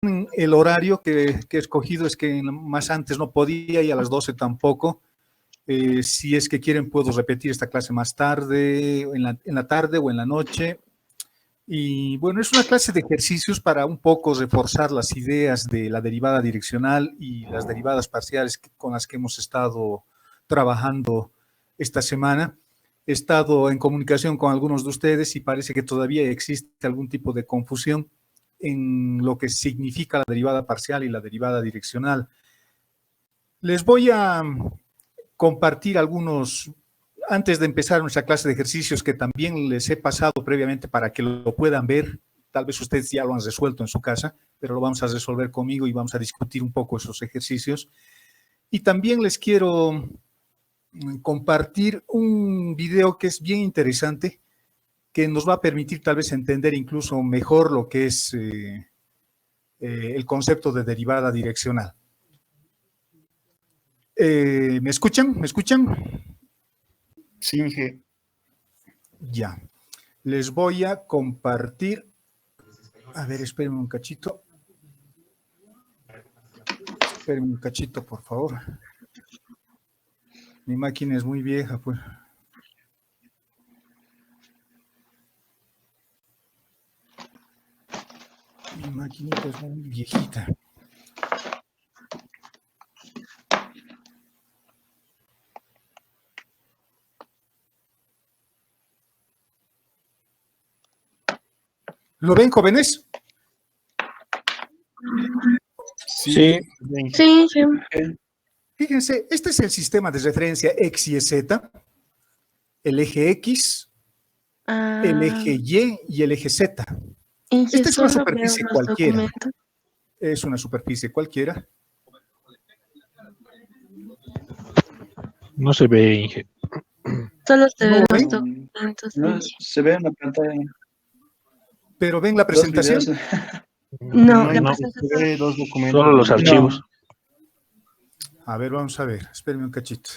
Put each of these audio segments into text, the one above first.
el horario que he escogido es que más antes no podía y a las 12 tampoco. Si es que quieren, puedo repetir esta clase más tarde, en la tarde o en la noche. Y bueno, es una clase de ejercicios para un poco reforzar las ideas de la derivada direccional y las derivadas parciales con las que hemos estado trabajando esta semana. He estado en comunicación con algunos de ustedes y parece que todavía existe algún tipo de confusión en lo que significa la derivada parcial y la derivada direccional. Les voy a compartir algunos, antes de empezar nuestra clase de ejercicios, que también les he pasado previamente para que lo puedan ver. Tal vez ustedes ya lo han resuelto en su casa, pero lo vamos a resolver conmigo y vamos a discutir un poco esos ejercicios. Y también les quiero compartir un video que es bien interesante, que nos va a permitir tal vez entender incluso mejor lo que es el concepto de derivada direccional. ¿Me escuchan? ¿Me escuchan? Sí, Inge. Ya. Les voy a compartir. A ver, espérenme un cachito. Espérenme un cachito, por favor. Mi máquina es muy vieja, pues. Mi maquinita es muy viejita. ¿Lo ven, jóvenes? Sí. Sí, sí. Fíjense, este es el sistema de referencia X y Z, el eje X, el eje Y y el eje Z. Esta es una superficie cualquiera. Es una superficie cualquiera. No se ve, Inge. Solo se ven los ¿No documentos. No, se ve en la pantalla. ¿Pero ven la presentación? No, la no. presentación. Se ve dos documentos. Solo los archivos. No. A ver, vamos a ver. Espérenme un cachito.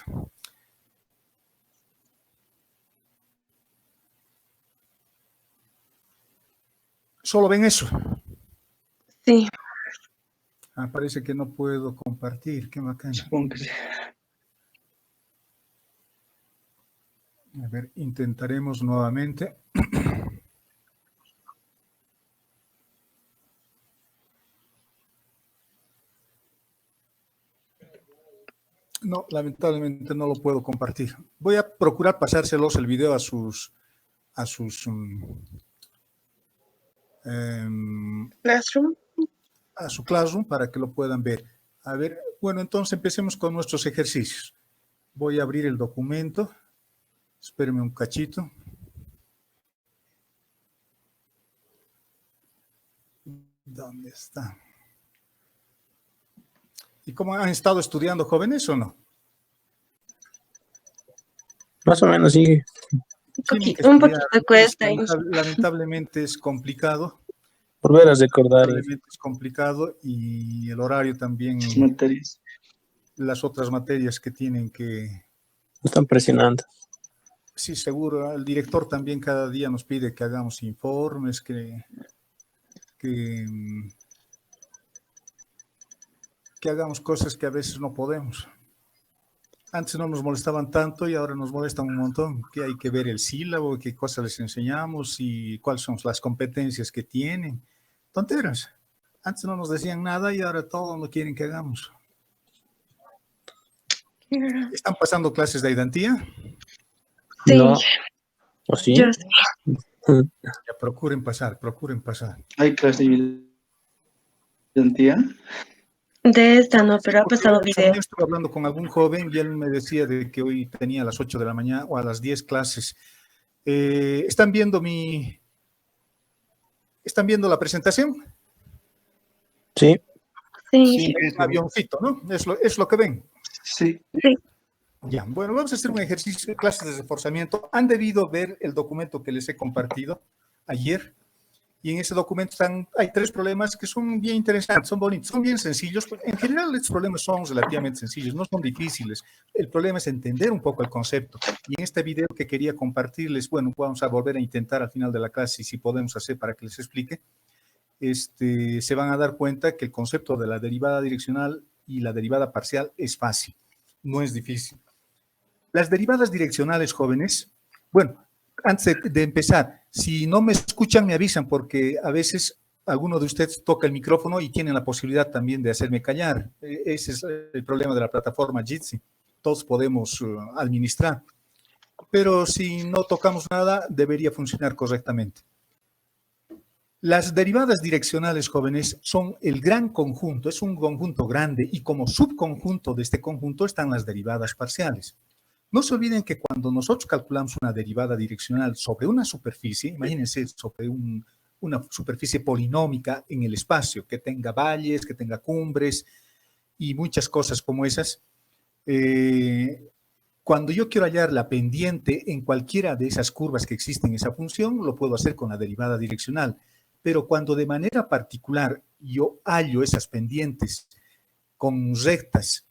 ¿Solo ven eso? Sí. Ah, parece que no puedo compartir. Qué bacana. Supongo que sí. A ver, intentaremos nuevamente. No, lamentablemente no lo puedo compartir. Voy a procurar pasárselos el video a su Classroom. A su Classroom para que lo puedan ver. A ver, bueno, entonces empecemos con nuestros ejercicios. Voy a abrir el documento. Espérenme un cachito. ¿Dónde está? ¿Y cómo han estado estudiando, jóvenes, o no? Más o menos, Inge. Un poquito cuesta. Lamentablemente es complicado. Volver a recordar. Lamentablemente es complicado y el horario también. Materias. Las otras materias que tienen que... Están presionando. Sí, seguro. El director también cada día nos pide que hagamos informes, que hagamos cosas que a veces no podemos. Antes no nos molestaban tanto y ahora nos molestan un montón. Que hay que ver el sílabo, qué cosas les enseñamos y cuáles son las competencias que tienen. Tonteras. Antes no nos decían nada y ahora todo lo quieren que hagamos. ¿Están pasando clases de ayudantía? Sí. No. ¿O sí? Yo sí. Ya, procuren pasar, procuren pasar. ¿Hay clase de ayudantía? De esta no, pero ha pasado video. Yo estuve hablando con algún joven y él me decía de que hoy tenía a las 8 de la mañana o a las 10 clases. ¿Están viendo la presentación? Sí. Sí. Un avioncito, ¿no? Es lo que ven. Sí. Sí. Ya, bueno, vamos a hacer un ejercicio de clases de reforzamiento. Han debido ver el documento que les he compartido ayer. Y en ese documento hay 3 problemas que son bien interesantes, son bonitos, son bien sencillos. En general, estos problemas son relativamente sencillos, no son difíciles. El problema es entender un poco el concepto. Y en este video que quería compartirles, bueno, vamos a volver a intentar al final de la clase, si podemos hacer para que les explique. se van a dar cuenta que el concepto de la derivada direccional y la derivada parcial es fácil, no es difícil. Las derivadas direccionales, jóvenes, bueno, antes de empezar, si no me escuchan, me avisan, porque a veces alguno de ustedes toca el micrófono y tienen la posibilidad también de hacerme callar. Ese es el problema de la plataforma Jitsi. Todos podemos administrar. Pero si no tocamos nada, debería funcionar correctamente. Las derivadas direccionales, jóvenes, son el gran conjunto, es un conjunto grande y como subconjunto de este conjunto están las derivadas parciales. No se olviden que cuando nosotros calculamos una derivada direccional sobre una superficie, imagínense sobre una superficie polinómica en el espacio, que tenga valles, que tenga cumbres y muchas cosas como esas, cuando yo quiero hallar la pendiente en cualquiera de esas curvas que existen en esa función, lo puedo hacer con la derivada direccional. Pero cuando de manera particular yo hallo esas pendientes con rectas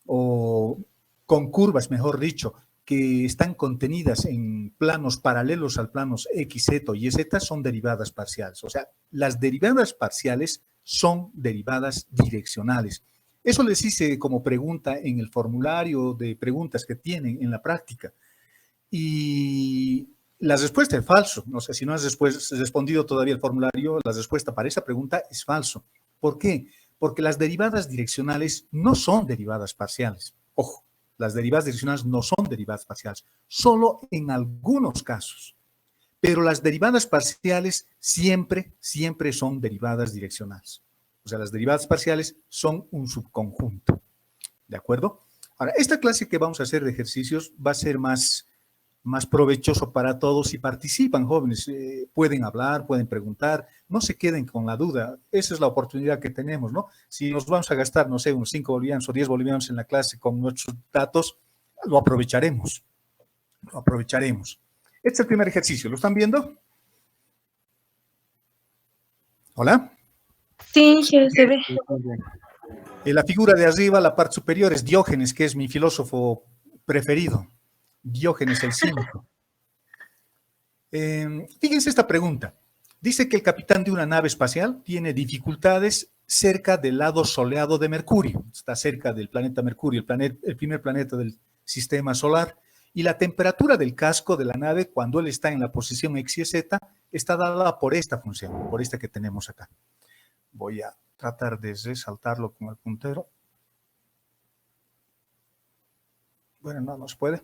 o con curvas, mejor dicho, que están contenidas en planos paralelos al planos X, Z y Z, son derivadas parciales. O sea, las derivadas parciales son derivadas direccionales. Eso les hice como pregunta en el formulario de preguntas que tienen en la práctica. Y la respuesta es falso. No sé, si no has respondido todavía el formulario, la respuesta para esa pregunta es falso. ¿Por qué? Porque las derivadas direccionales no son derivadas parciales. Ojo, las derivadas direccionales no son derivadas parciales, solo en algunos casos. Pero las derivadas parciales siempre son derivadas direccionales. O sea, las derivadas parciales son un subconjunto. ¿De acuerdo? Ahora, esta clase que vamos a hacer de ejercicios va a ser más provechoso para todos si participan, jóvenes. Pueden hablar, pueden preguntar, no se queden con la duda. Esa es la oportunidad que tenemos, ¿no? Si nos vamos a gastar, no sé, unos 5 bolivianos o 10 bolivianos en la clase con nuestros datos, lo aprovecharemos. Lo aprovecharemos. Este es el primer ejercicio. ¿Lo están viendo? ¿Hola? Sí, se ve. La figura de arriba, la parte superior, es Diógenes, que es mi filósofo preferido. Diógenes el cínico. Fíjense esta pregunta. Dice que el capitán de una nave espacial tiene dificultades cerca del lado soleado de Mercurio. Está cerca del planeta Mercurio, el primer planeta del sistema solar. Y la temperatura del casco de la nave, cuando él está en la posición X y Z, está dada por esta función, por esta que tenemos acá. Voy a tratar de resaltarlo con el puntero. Bueno, no se puede.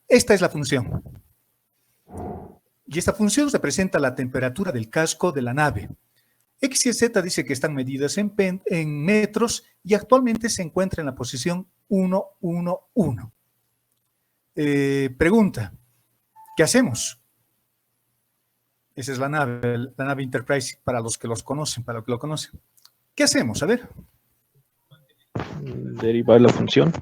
Esta es la función. Y esta función representa la temperatura del casco de la nave. X y Z dice que están medidas en metros y actualmente se encuentra en la posición 1, 1, 1. Pregunta, ¿qué hacemos? Esa es la nave Enterprise para los que los conocen, para los que lo conocen. ¿Qué hacemos? A ver. Derivar la función.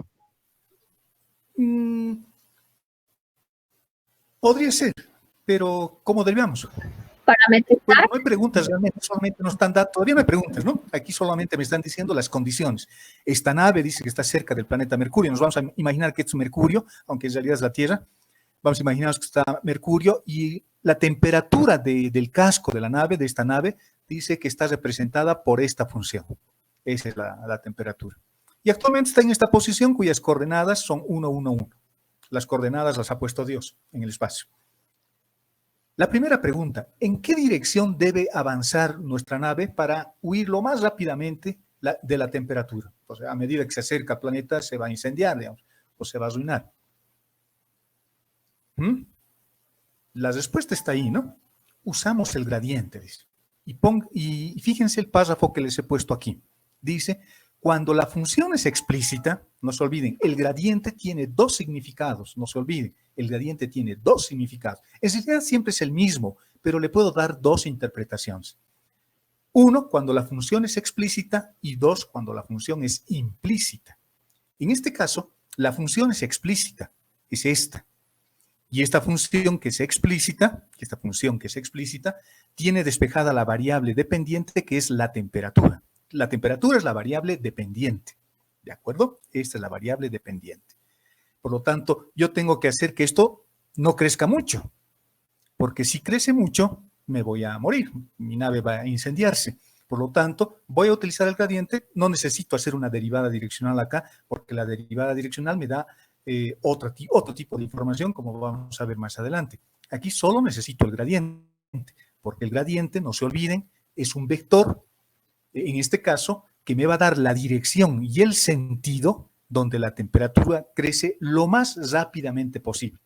Podría ser, pero ¿cómo derivamos? Parametrizar. Bueno, no hay preguntas realmente, solamente nos están dando, todavía no hay preguntas, ¿no? Aquí solamente me están diciendo las condiciones. Esta nave dice que está cerca del planeta Mercurio, nos vamos a imaginar que es Mercurio, aunque en realidad es la Tierra. Vamos a imaginar que está Mercurio y la temperatura del casco de la nave, de esta nave, dice que está representada por esta función. Esa es la temperatura. Y actualmente está en esta posición cuyas coordenadas son 1, 1, 1. Las coordenadas las ha puesto Dios en el espacio. La primera pregunta, ¿en qué dirección debe avanzar nuestra nave para huir lo más rápidamente de la temperatura? O sea, a medida que se acerca al planeta se va a incendiar, digamos, o se va a arruinar. La respuesta está ahí, ¿no? Usamos el gradiente, dice. Y fíjense el párrafo que les he puesto aquí. Dice, cuando la función es explícita, no se olviden, el gradiente tiene dos significados, no se olviden, el gradiente tiene dos significados. En realidad siempre es el mismo, pero le puedo dar dos interpretaciones. Uno, cuando la función es explícita, y dos, cuando la función es implícita. En este caso, la función es explícita, es esta. Y esta función que es explícita, tiene despejada la variable dependiente que es la temperatura. La temperatura es la variable dependiente, ¿de acuerdo? Esta es la variable dependiente. Por lo tanto, yo tengo que hacer que esto no crezca mucho, porque si crece mucho, me voy a morir, mi nave va a incendiarse. Por lo tanto, voy a utilizar el gradiente, no necesito hacer una derivada direccional acá, porque la derivada direccional me da otro tipo de información, como vamos a ver más adelante. Aquí solo necesito el gradiente, porque el gradiente, no se olviden, es un vector, en este caso, que me va a dar la dirección y el sentido donde la temperatura crece lo más rápidamente posible.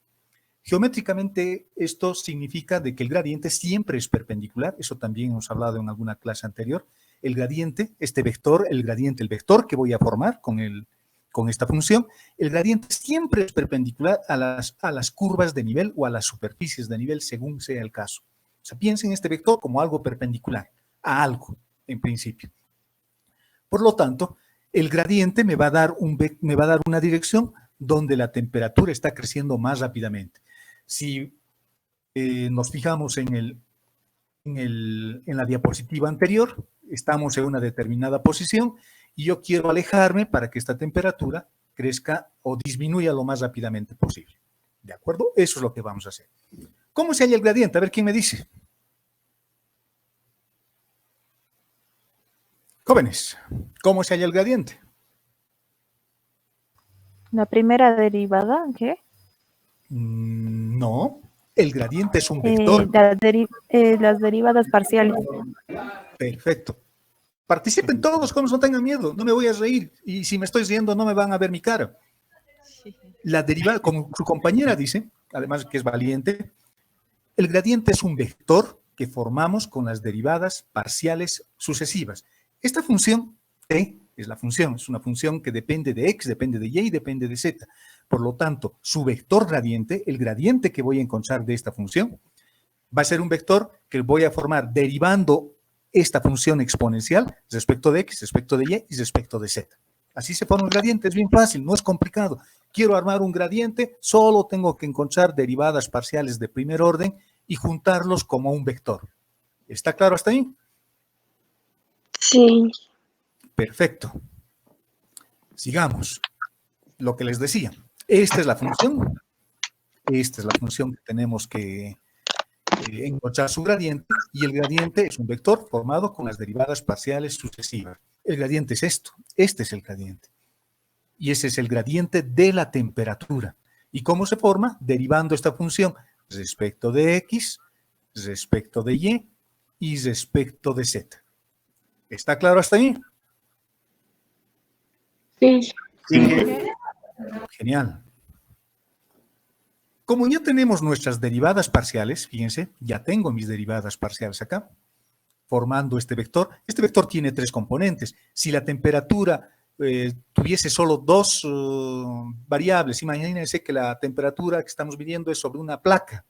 Geométricamente, esto significa de que el gradiente siempre es perpendicular, eso también hemos hablado en alguna clase anterior. El gradiente, este vector, el vector que voy a formar con esta función, el gradiente siempre es perpendicular a las curvas de nivel o a las superficies de nivel, según sea el caso. O sea, piensen este vector como algo perpendicular a algo, en principio. Por lo tanto, el gradiente me va a dar una dirección donde la temperatura está creciendo más rápidamente. Si nos fijamos en la diapositiva anterior, estamos en una determinada posición y yo quiero alejarme para que esta temperatura crezca o disminuya lo más rápidamente posible. ¿De acuerdo? Eso es lo que vamos a hacer. ¿Cómo se halla el gradiente? A ver, ¿quién me dice? Jóvenes, ¿cómo se halla el gradiente? La primera derivada, ¿qué? No, el gradiente es un vector. Las derivadas parciales. Perfecto. Participen todos, como no tengan miedo, no me voy a reír. Y si me estoy riendo, no me van a ver mi cara. La derivada, como su compañera dice, además que es valiente, el gradiente es un vector que formamos con las derivadas parciales sucesivas. Esta función t es una función que depende de x, depende de y, depende de z. Por lo tanto, su vector gradiente, el gradiente que voy a encontrar de esta función, va a ser un vector que voy a formar derivando esta función exponencial respecto de x, respecto de y y respecto de z. Así se forma un gradiente, es bien fácil, no es complicado. Quiero armar un gradiente, solo tengo que encontrar derivadas parciales de primer orden y juntarlos como un vector. ¿Está claro hasta ahí? Sí. Perfecto. Sigamos. Lo que les decía. Esta es la función. Esta es la función que tenemos que encontrar su gradiente, y el gradiente es un vector formado con las derivadas parciales sucesivas. El gradiente es esto. Este es el gradiente. Y ese es el gradiente de la temperatura. ¿Y cómo se forma? Derivando esta función respecto de x, respecto de y respecto de z. ¿Está claro hasta ahí? Sí. Genial. Como ya tenemos nuestras derivadas parciales, fíjense, ya tengo mis derivadas parciales acá, formando este vector. Este vector tiene tres componentes. Si la temperatura tuviese solo dos variables, imagínense que la temperatura que estamos midiendo es sobre una placa.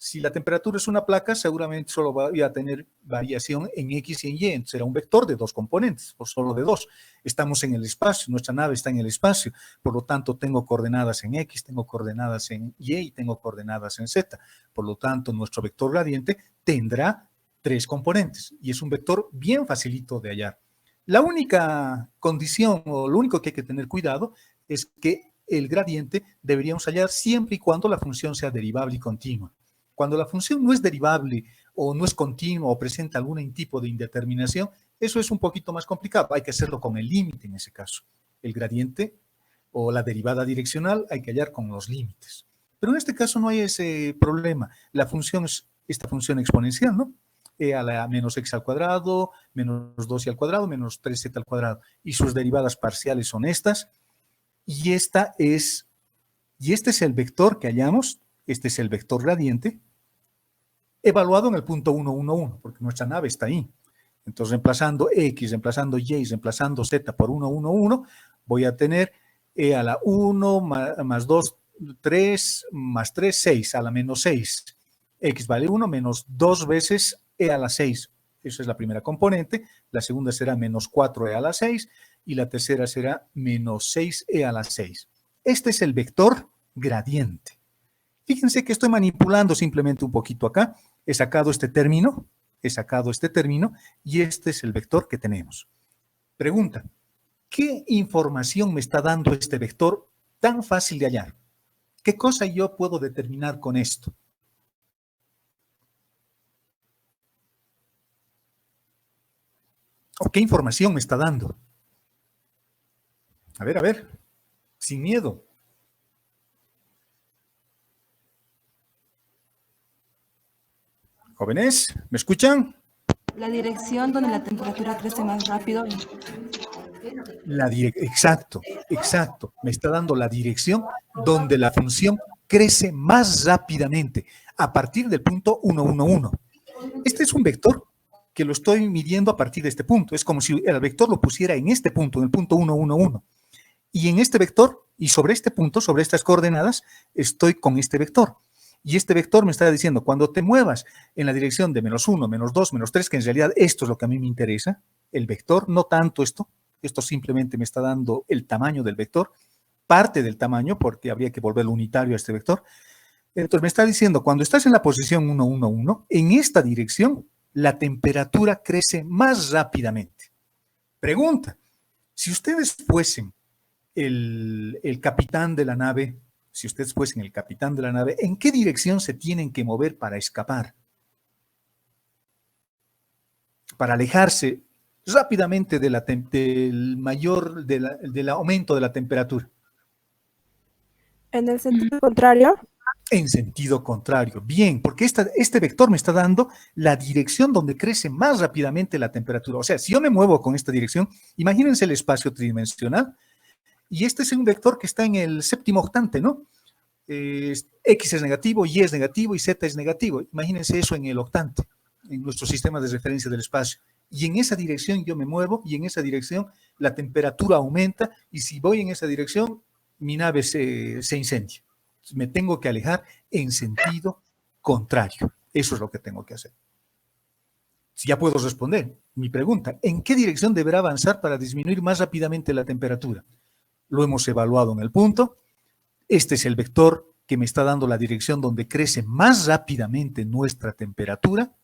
Si la temperatura es una placa, seguramente solo voy a tener variación en X y en Y. Entonces será un vector de dos componentes, o solo de dos. Estamos en el espacio, nuestra nave está en el espacio. Por lo tanto, tengo coordenadas en X, tengo coordenadas en Y y tengo coordenadas en Z. Por lo tanto, nuestro vector gradiente tendrá tres componentes y es un vector bien facilito de hallar. La única condición o lo único que hay que tener cuidado es que el gradiente deberíamos hallar siempre y cuando la función sea derivable y continua. Cuando la función no es derivable o no es continua o presenta algún tipo de indeterminación, eso es un poquito más complicado. Hay que hacerlo con el límite en ese caso. El gradiente o la derivada direccional hay que hallar con los límites. Pero en este caso no hay ese problema. La función es esta función exponencial, ¿no? E a la menos x al cuadrado, menos 2y al cuadrado, menos 3z al cuadrado. Y sus derivadas parciales son estas. Y este es el vector que hallamos. Este es el vector gradiente evaluado en el punto 1, 1, 1, porque nuestra nave está ahí. Entonces, reemplazando x, reemplazando y, reemplazando z por 1, 1, 1, voy a tener e a la 1 más 2, 3, más 3, 6, a la menos 6. X vale 1 menos 2 veces e a la 6. Esa es la primera componente. La segunda será menos 4e a la 6 y la tercera será menos 6e a la 6. Este es el vector gradiente. Fíjense que estoy manipulando simplemente un poquito acá. He sacado este término y este es el vector que tenemos. Pregunta, ¿qué información me está dando este vector tan fácil de hallar? ¿Qué cosa yo puedo determinar con esto? ¿O qué información me está dando? A ver, sin miedo. Jóvenes, ¿me escuchan? La dirección donde la temperatura crece más rápido. Exacto. Me está dando la dirección donde la función crece más rápidamente a partir del punto 1, 1, 1. Este es un vector que lo estoy midiendo a partir de este punto. Es como si el vector lo pusiera en este punto, en el punto 1, 1, 1. Y en este vector, y sobre este punto, sobre estas coordenadas, estoy con este vector. Y este vector me está diciendo, cuando te muevas en la dirección de -1, -2, -3, que en realidad esto es lo que a mí me interesa, el vector, no tanto esto simplemente me está dando el tamaño del vector, parte del tamaño, porque habría que volverlo unitario a este vector. Entonces me está diciendo, cuando estás en la posición 1, 1, 1, en esta dirección, la temperatura crece más rápidamente. Pregunta, si ustedes fuesen el capitán de la nave, ¿en qué dirección se tienen que mover para escapar? Para alejarse rápidamente del aumento de la temperatura. En el sentido contrario. En sentido contrario. Bien, porque este vector me está dando la dirección donde crece más rápidamente la temperatura. O sea, si yo me muevo con esta dirección, imagínense el espacio tridimensional, y este es un vector que está en el séptimo octante, ¿no? X es negativo, Y es negativo y Z es negativo. Imagínense eso en el octante, en nuestro sistema de referencia del espacio. Y en esa dirección yo me muevo, y en esa dirección la temperatura aumenta, y si voy en esa dirección, mi nave se incendia. Me tengo que alejar en sentido contrario. Eso es lo que tengo que hacer. Si ya puedo responder mi pregunta, ¿en qué dirección deberá avanzar para disminuir más rápidamente la temperatura? Lo hemos evaluado en el punto. Este es el vector que me está dando la dirección donde crece más rápidamente nuestra temperatura,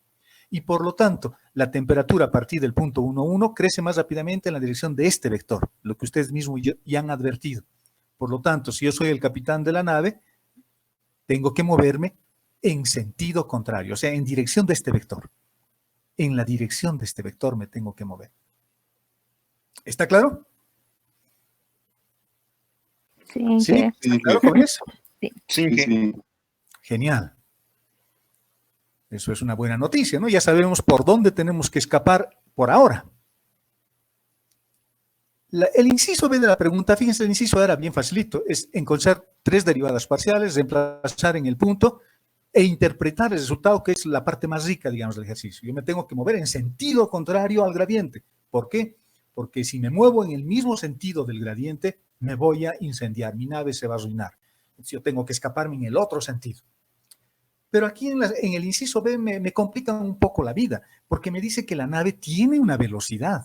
y por lo tanto, la temperatura a partir del punto 1, 1 crece más rápidamente en la dirección de este vector, lo que ustedes mismos ya han advertido. Por lo tanto, si yo soy el capitán de la nave, tengo que moverme en sentido contrario, o sea, en dirección de este vector. En la dirección de este vector me tengo que mover. ¿Está claro? Sí, ¿Sí? ¿Está claro con eso? Sí. Genial. Eso es una buena noticia, ¿no? Ya sabemos por dónde tenemos que escapar por ahora. El inciso B de la pregunta, fíjense, el inciso A era bien facilito, es encontrar 3 derivadas parciales, reemplazar en el punto e interpretar el resultado, que es la parte más rica, digamos, del ejercicio. Yo me tengo que mover en sentido contrario al gradiente. ¿Por qué? Porque si me muevo en el mismo sentido del gradiente, me voy a incendiar, mi nave se va a arruinar. Entonces yo tengo que escaparme en el otro sentido. Pero aquí en el inciso B me complica un poco la vida, porque me dice que la nave tiene una velocidad.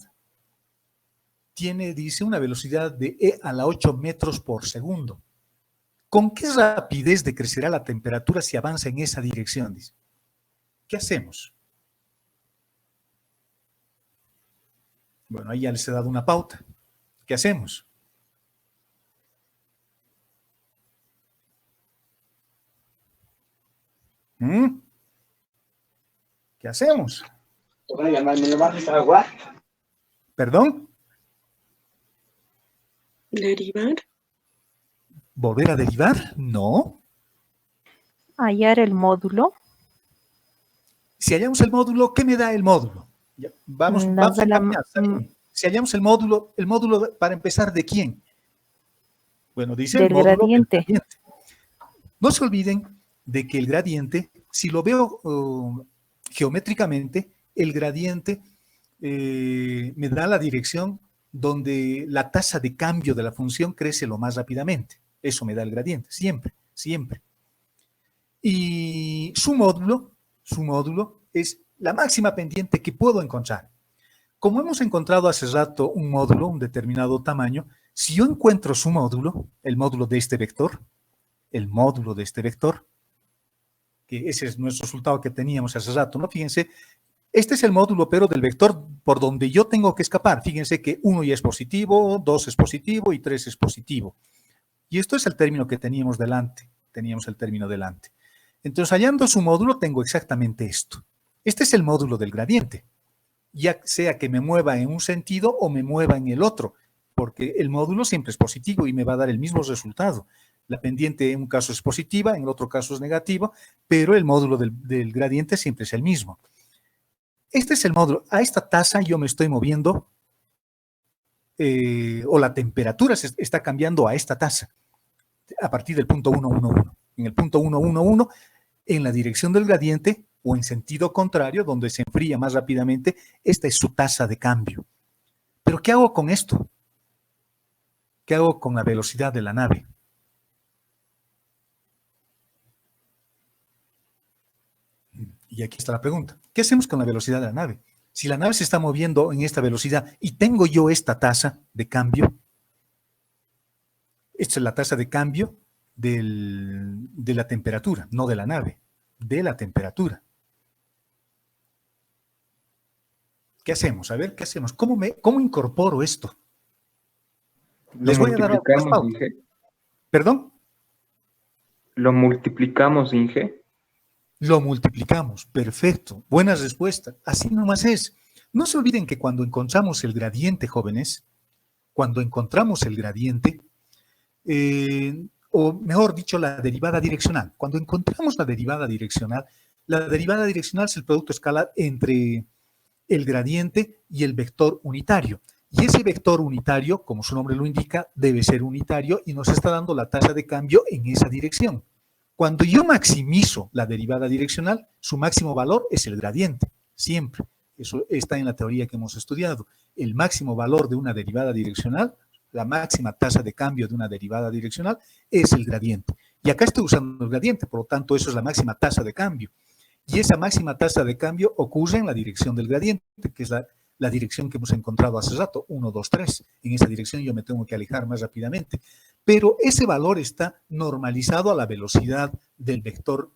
Dice una velocidad de E a la 8 metros por segundo. ¿Con qué rapidez decrecerá la temperatura si avanza en esa dirección? Dice. ¿Qué hacemos? Bueno, ahí ya les he dado una pauta. ¿Qué hacemos? ¿Qué hacemos? ¿Perdón? ¿Derivar? ¿Volver a derivar? No. hallar el módulo. Si hallamos el módulo, ¿qué me da el módulo? Vamos a cambiar. Si hallamos el módulo para empezar, ¿de quién? Bueno, dice del el módulo gradiente. del gradiente. No se olviden de que el gradiente, si lo veo geométricamente, el gradiente me da la dirección donde la tasa de cambio de la función crece lo más rápidamente. Eso me da el gradiente, siempre, siempre. Y su módulo es la máxima pendiente que puedo encontrar. Como hemos encontrado hace rato un módulo, un determinado tamaño, si yo encuentro su módulo, el módulo de este vector, que ese es nuestro resultado que teníamos hace rato, ¿no? Fíjense, este es el módulo, pero del vector por donde yo tengo que escapar. Fíjense que 1 ya es positivo, 2 es positivo y 3 es positivo. Y esto es el término que teníamos delante. Entonces, hallando su módulo, tengo exactamente esto. Este es el módulo del gradiente. ya sea que me mueva en un sentido o me mueva en el otro, porque el módulo siempre es positivo y me va a dar el mismo resultado. La pendiente en un caso es positiva, en el otro caso es negativa, pero el módulo del gradiente siempre es el mismo. Este es el módulo. A esta tasa yo me estoy moviendo, o la temperatura se está cambiando a esta tasa, a partir del punto 111. En el punto 111, en la dirección del gradiente o en sentido contrario, donde se enfría más rápidamente, esta es su tasa de cambio. Pero ¿qué hago con esto? ¿Qué hago con la velocidad de la nave? Y aquí está la pregunta. ¿Qué hacemos con la velocidad de la nave? Si la nave se está moviendo en esta velocidad y tengo yo esta tasa de cambio, esta es la tasa de cambio de la temperatura, no de la nave, de la temperatura. ¿Qué hacemos? A ver, ¿qué hacemos? ¿Cómo incorporo esto? Les voy a dar algunas pautas. Inge. ¿Perdón? Lo multiplicamos, Inge. Lo multiplicamos. Perfecto. Buena respuesta. Así nomás es. No se olviden que cuando encontramos el gradiente, jóvenes, cuando encontramos el gradiente, o mejor dicho, la derivada direccional. Cuando encontramos la derivada direccional es el producto escalar entre el gradiente y el vector unitario. Y ese vector unitario, como su nombre lo indica, debe ser unitario y nos está dando la tasa de cambio en esa dirección. Cuando yo maximizo la derivada direccional, su máximo valor es el gradiente, siempre. Eso está en la teoría que hemos estudiado. El máximo valor de una derivada direccional, la máxima tasa de cambio de una derivada direccional, es el gradiente. Y acá estoy usando el gradiente, por lo tanto, eso es la máxima tasa de cambio. Y esa máxima tasa de cambio ocurre en la dirección del gradiente, que es la dirección que hemos encontrado hace rato, 1, 2, 3. En esa dirección yo me tengo que alejar más rápidamente. Pero ese valor está normalizado a la velocidad del vector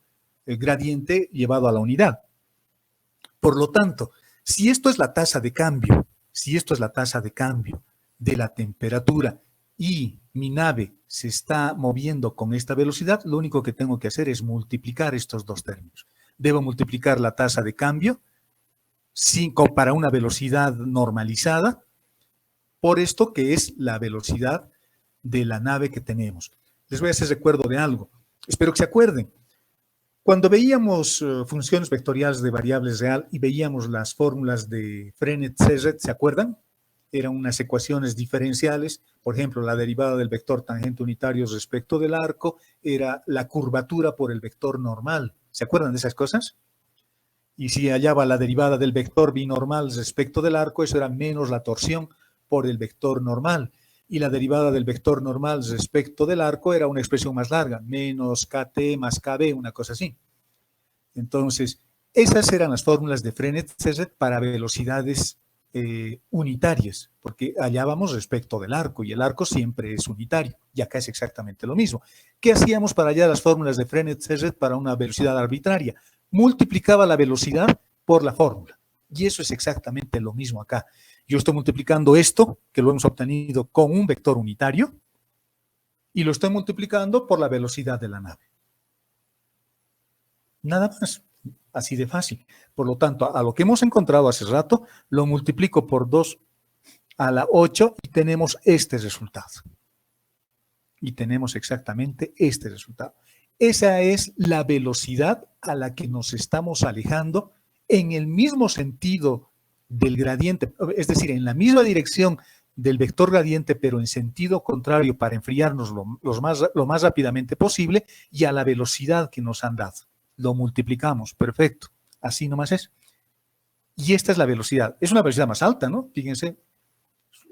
gradiente llevado a la unidad. Por lo tanto, si esto es la tasa de cambio, de la temperatura y mi nave se está moviendo con esta velocidad, lo único que tengo que hacer es multiplicar estos dos términos. Debo multiplicar la tasa de cambio para una velocidad normalizada por esto que es la velocidad de la nave que tenemos. Les voy a hacer recuerdo de algo. Espero que se acuerden. Cuando veíamos funciones vectoriales de variables real y veíamos las fórmulas de Frenet-Serret, ¿se acuerdan? Eran unas ecuaciones diferenciales. Por ejemplo, la derivada del vector tangente unitario respecto del arco era la curvatura por el vector normal. ¿Se acuerdan de esas cosas? Y si hallaba la derivada del vector binormal respecto del arco, eso era menos la torsión por el vector normal. Y la derivada del vector normal respecto del arco era una expresión más larga, menos kt más kb, una cosa así. Entonces, esas eran las fórmulas de Frenet-Serret para velocidades unitarias, porque hallábamos respecto del arco, y el arco siempre es unitario, y acá es exactamente lo mismo. ¿Qué hacíamos para hallar las fórmulas de Frenet-Serret para una velocidad arbitraria? Multiplicaba la velocidad por la fórmula, y eso es exactamente lo mismo acá. Yo estoy multiplicando esto, que lo hemos obtenido con un vector unitario, y lo estoy multiplicando por la velocidad de la nave. Nada más, así de fácil. Por lo tanto, a lo que hemos encontrado hace rato, lo multiplico por 2 a la 8 y tenemos este resultado. Y tenemos exactamente este resultado. Esa es la velocidad a la que nos estamos alejando en el mismo sentido del gradiente, es decir, en la misma dirección del vector gradiente, pero en sentido contrario para enfriarnos lo más rápidamente posible y a la velocidad que nos han dado. Lo multiplicamos, perfecto, así nomás es. Y esta es la velocidad, es una velocidad más alta, ¿no? Fíjense,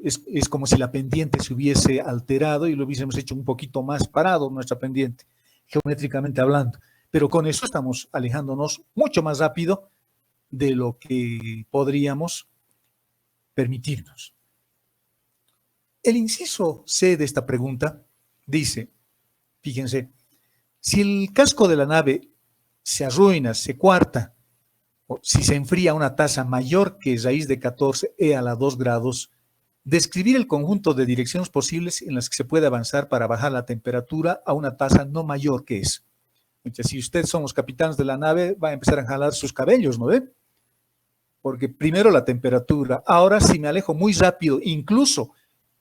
es como si la pendiente se hubiese alterado y lo hubiésemos hecho un poquito más parado nuestra pendiente, geométricamente hablando. Pero con eso estamos alejándonos mucho más rápido de lo que podríamos permitirnos. El inciso C de esta pregunta dice, fíjense, si el casco de la nave se arruina, se cuarta, o si se enfría a una tasa mayor que raíz de 14 e a la 2 grados, describir el conjunto de direcciones posibles en las que se puede avanzar para bajar la temperatura a una tasa no mayor que es. Entonces, si ustedes son los capitanes de la nave, va a empezar a jalar sus cabellos, ¿no ve? porque primero la temperatura. Ahora, si me alejo muy rápido, incluso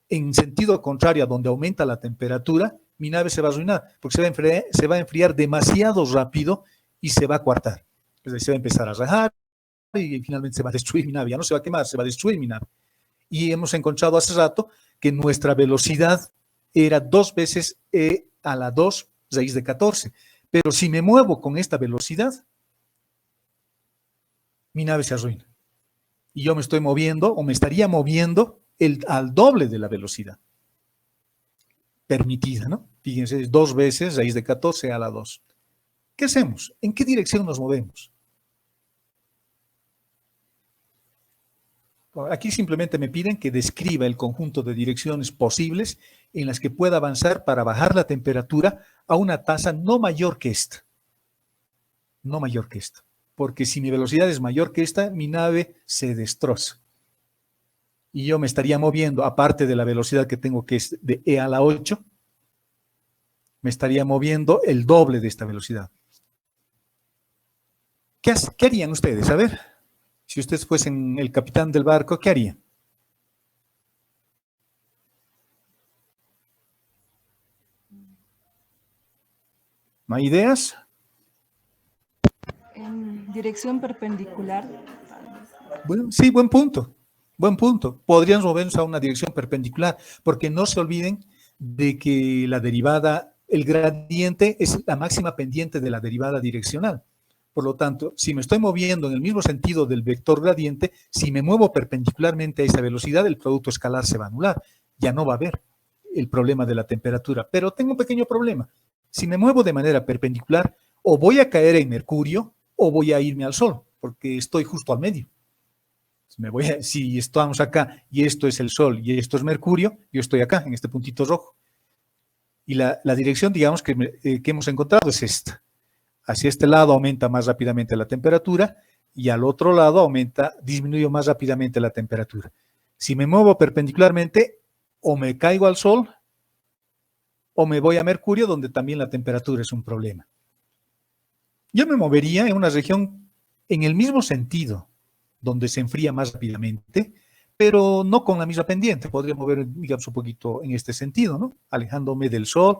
en sentido contrario a donde aumenta la temperatura, mi nave se va a arruinar, porque se va a enfriar demasiado rápido y se va a coartar. Es decir, se va a empezar a rajar y finalmente se va a destruir mi nave. Ya no se va a quemar, se va a destruir mi nave. Y hemos encontrado hace rato que nuestra velocidad era 2 veces e a la 2 raíz de 14. Pero si me muevo con esta velocidad, mi nave se arruina. Y yo me estoy moviendo o me estaría moviendo al doble de la velocidad permitida, ¿no? Fíjense, 2 veces raíz de 14 a la 2. ¿Qué hacemos? ¿En qué dirección nos movemos? Aquí simplemente me piden que describa el conjunto de direcciones posibles en las que pueda avanzar para bajar la temperatura a una tasa no mayor que esta. No mayor que esta. Porque si mi velocidad es mayor que esta, mi nave se destroza. Y yo me estaría moviendo, aparte de la velocidad que tengo, que es de e a la 8, me estaría moviendo el doble de esta velocidad. ¿Qué harían ustedes? A ver, si ustedes fuesen el capitán del barco, ¿qué harían? ¿No hay ideas? En dirección perpendicular. Bueno, sí, buen punto. Buen punto. Podrían movernos a una dirección perpendicular, porque no se olviden de que la derivada, el gradiente es la máxima pendiente de la derivada direccional. Por lo tanto, si me estoy moviendo en el mismo sentido del vector gradiente, si me muevo perpendicularmente a esa velocidad, el producto escalar se va a anular. Ya no va a haber el problema de la temperatura. Pero tengo un pequeño problema. Si me muevo de manera perpendicular, o voy a caer en Mercurio, o voy a irme al Sol, porque estoy justo al medio. Si estamos acá y esto es el Sol y esto es Mercurio, yo estoy acá, en este puntito rojo. Y la dirección, digamos, que hemos encontrado es esta. Hacia este lado aumenta más rápidamente la temperatura y al otro lado disminuye más rápidamente la temperatura. Si me muevo perpendicularmente, o me caigo al Sol, o me voy a Mercurio, donde también la temperatura es un problema. Yo me movería en una región en el mismo sentido, donde se enfría más rápidamente, pero no con la misma pendiente. Podría mover, digamos, un poquito en este sentido, ¿no? Alejándome del Sol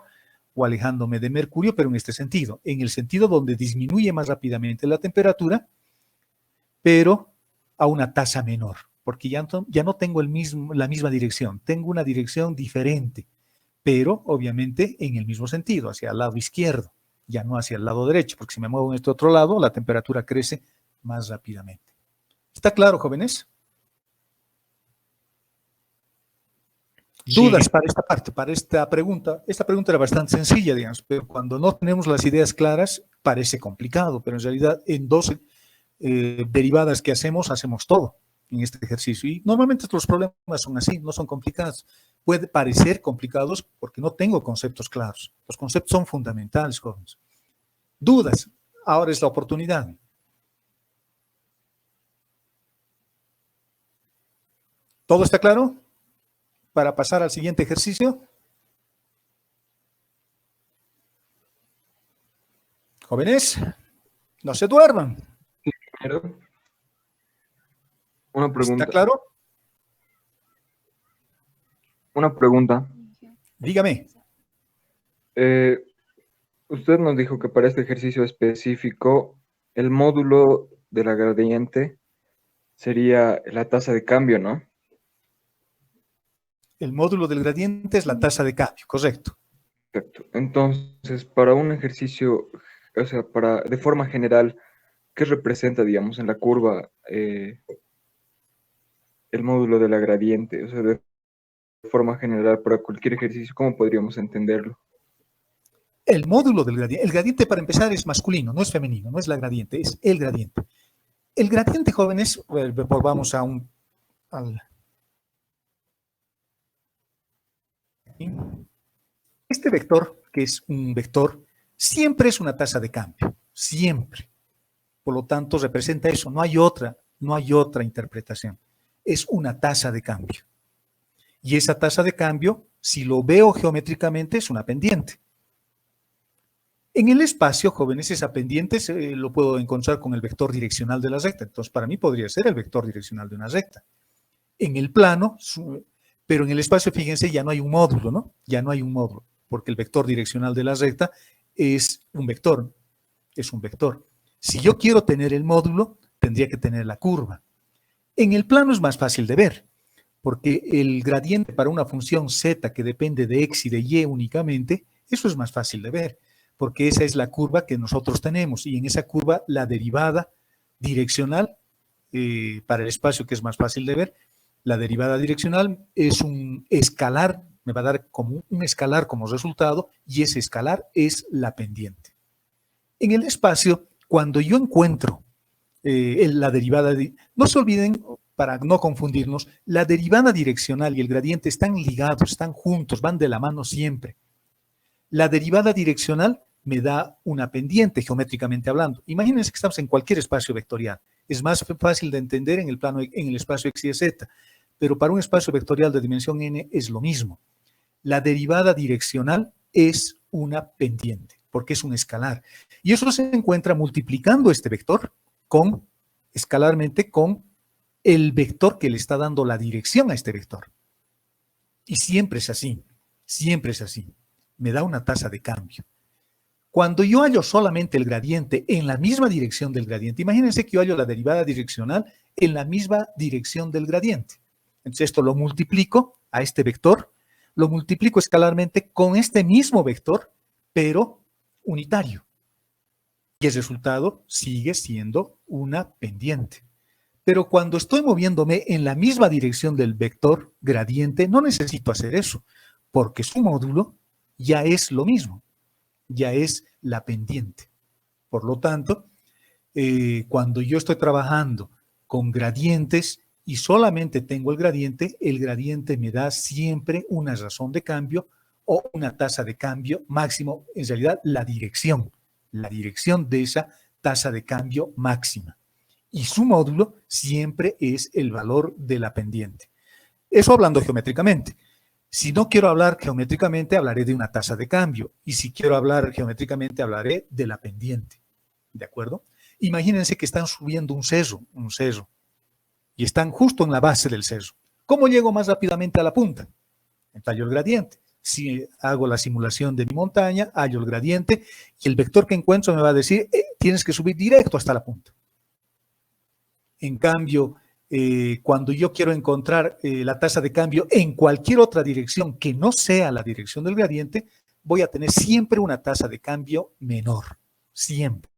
o alejándome de Mercurio, pero en este sentido. En el sentido donde disminuye más rápidamente la temperatura, pero a una tasa menor, porque ya no tengo la misma dirección. Tengo una dirección diferente, pero obviamente en el mismo sentido, hacia el lado izquierdo, ya no hacia el lado derecho, porque si me muevo en este otro lado, la temperatura crece más rápidamente. ¿Está claro, jóvenes? ¿Dudas para esta parte, para esta pregunta? Esta pregunta era bastante sencilla, digamos, pero cuando no tenemos las ideas claras, parece complicado, pero en realidad en 12 derivadas que hacemos todo en este ejercicio. Y normalmente los problemas son así, no son complicados. Puede parecer complicados porque no tengo conceptos claros. Los conceptos son fundamentales, jóvenes. ¿Dudas? Ahora es la oportunidad. ¿Todo está claro? Para pasar al siguiente ejercicio. Jóvenes, no se duerman. Primero, una pregunta. ¿Está claro? Una pregunta. Dígame. Usted nos dijo que para este ejercicio específico, el módulo de la gradiente sería la tasa de cambio, ¿no? El módulo del gradiente es la tasa de cambio, correcto. Perfecto. Entonces, para un ejercicio, o sea, de forma general, ¿qué representa, digamos, en la curva el módulo de la gradiente? O sea, de forma general, para cualquier ejercicio, ¿cómo podríamos entenderlo? El módulo del gradiente. El gradiente, para empezar, es masculino, no es femenino, no es la gradiente, es el gradiente. El gradiente, jóvenes, volvamos al... Este vector, que es un vector, siempre es una tasa de cambio, siempre. Por lo tanto, representa eso, no hay otra interpretación. Es una tasa de cambio. Y esa tasa de cambio, si lo veo geométricamente, es una pendiente. En el espacio, jóvenes, esa pendiente lo puedo encontrar con el vector direccional de la recta. Entonces, para mí podría ser el vector direccional de una recta. En el plano, pero en el espacio, fíjense, ya no hay un módulo, ¿no? Ya no hay un módulo, porque el vector direccional de la recta es un vector. Es un vector. Si yo quiero tener el módulo, tendría que tener la curva. En el plano es más fácil de ver, porque el gradiente para una función z que depende de x y de y únicamente, eso es más fácil de ver, porque esa es la curva que nosotros tenemos, y en esa curva la derivada direccional, para el espacio que es más fácil de ver, la derivada direccional es un escalar, me va a dar como un escalar como resultado, y ese escalar es la pendiente. En el espacio, cuando yo encuentro la derivada, no se olviden, para no confundirnos, la derivada direccional y el gradiente están ligados, están juntos, van de la mano siempre. La derivada direccional me da una pendiente, geométricamente hablando. Imagínense que estamos en cualquier espacio vectorial. Es más fácil de entender en el plano, en el espacio x y z, pero para un espacio vectorial de dimensión n es lo mismo. La derivada direccional es una pendiente, porque es un escalar. Y eso se encuentra multiplicando este vector escalarmente con el vector que le está dando la dirección a este vector. Y siempre es así, siempre es así. Me da una tasa de cambio. Cuando yo hallo solamente el gradiente en la misma dirección del gradiente, imagínense que yo hallo la derivada direccional en la misma dirección del gradiente. Entonces esto lo multiplico a este vector, lo multiplico escalarmente con este mismo vector, pero unitario. Y el resultado sigue siendo una pendiente. Pero cuando estoy moviéndome en la misma dirección del vector gradiente, no necesito hacer eso, porque su módulo ya es lo mismo, ya es la pendiente. Por lo tanto, cuando yo estoy trabajando con gradientes y solamente tengo el gradiente me da siempre una razón de cambio o una tasa de cambio máximo, en realidad la dirección de esa tasa de cambio máxima. Y su módulo siempre es el valor de la pendiente. Eso hablando geométricamente. Si no quiero hablar geométricamente, hablaré de una tasa de cambio. Y si quiero hablar geométricamente, hablaré de la pendiente. ¿De acuerdo? Imagínense que están subiendo un cerro, y están justo en la base del cerro. ¿Cómo llego más rápidamente a la punta? Hallo el gradiente. Si hago la simulación de mi montaña, hallo el gradiente y el vector que encuentro me va a decir, tienes que subir directo hasta la punta. En cambio, cuando yo quiero encontrar la tasa de cambio en cualquier otra dirección que no sea la dirección del gradiente, voy a tener siempre una tasa de cambio menor, siempre.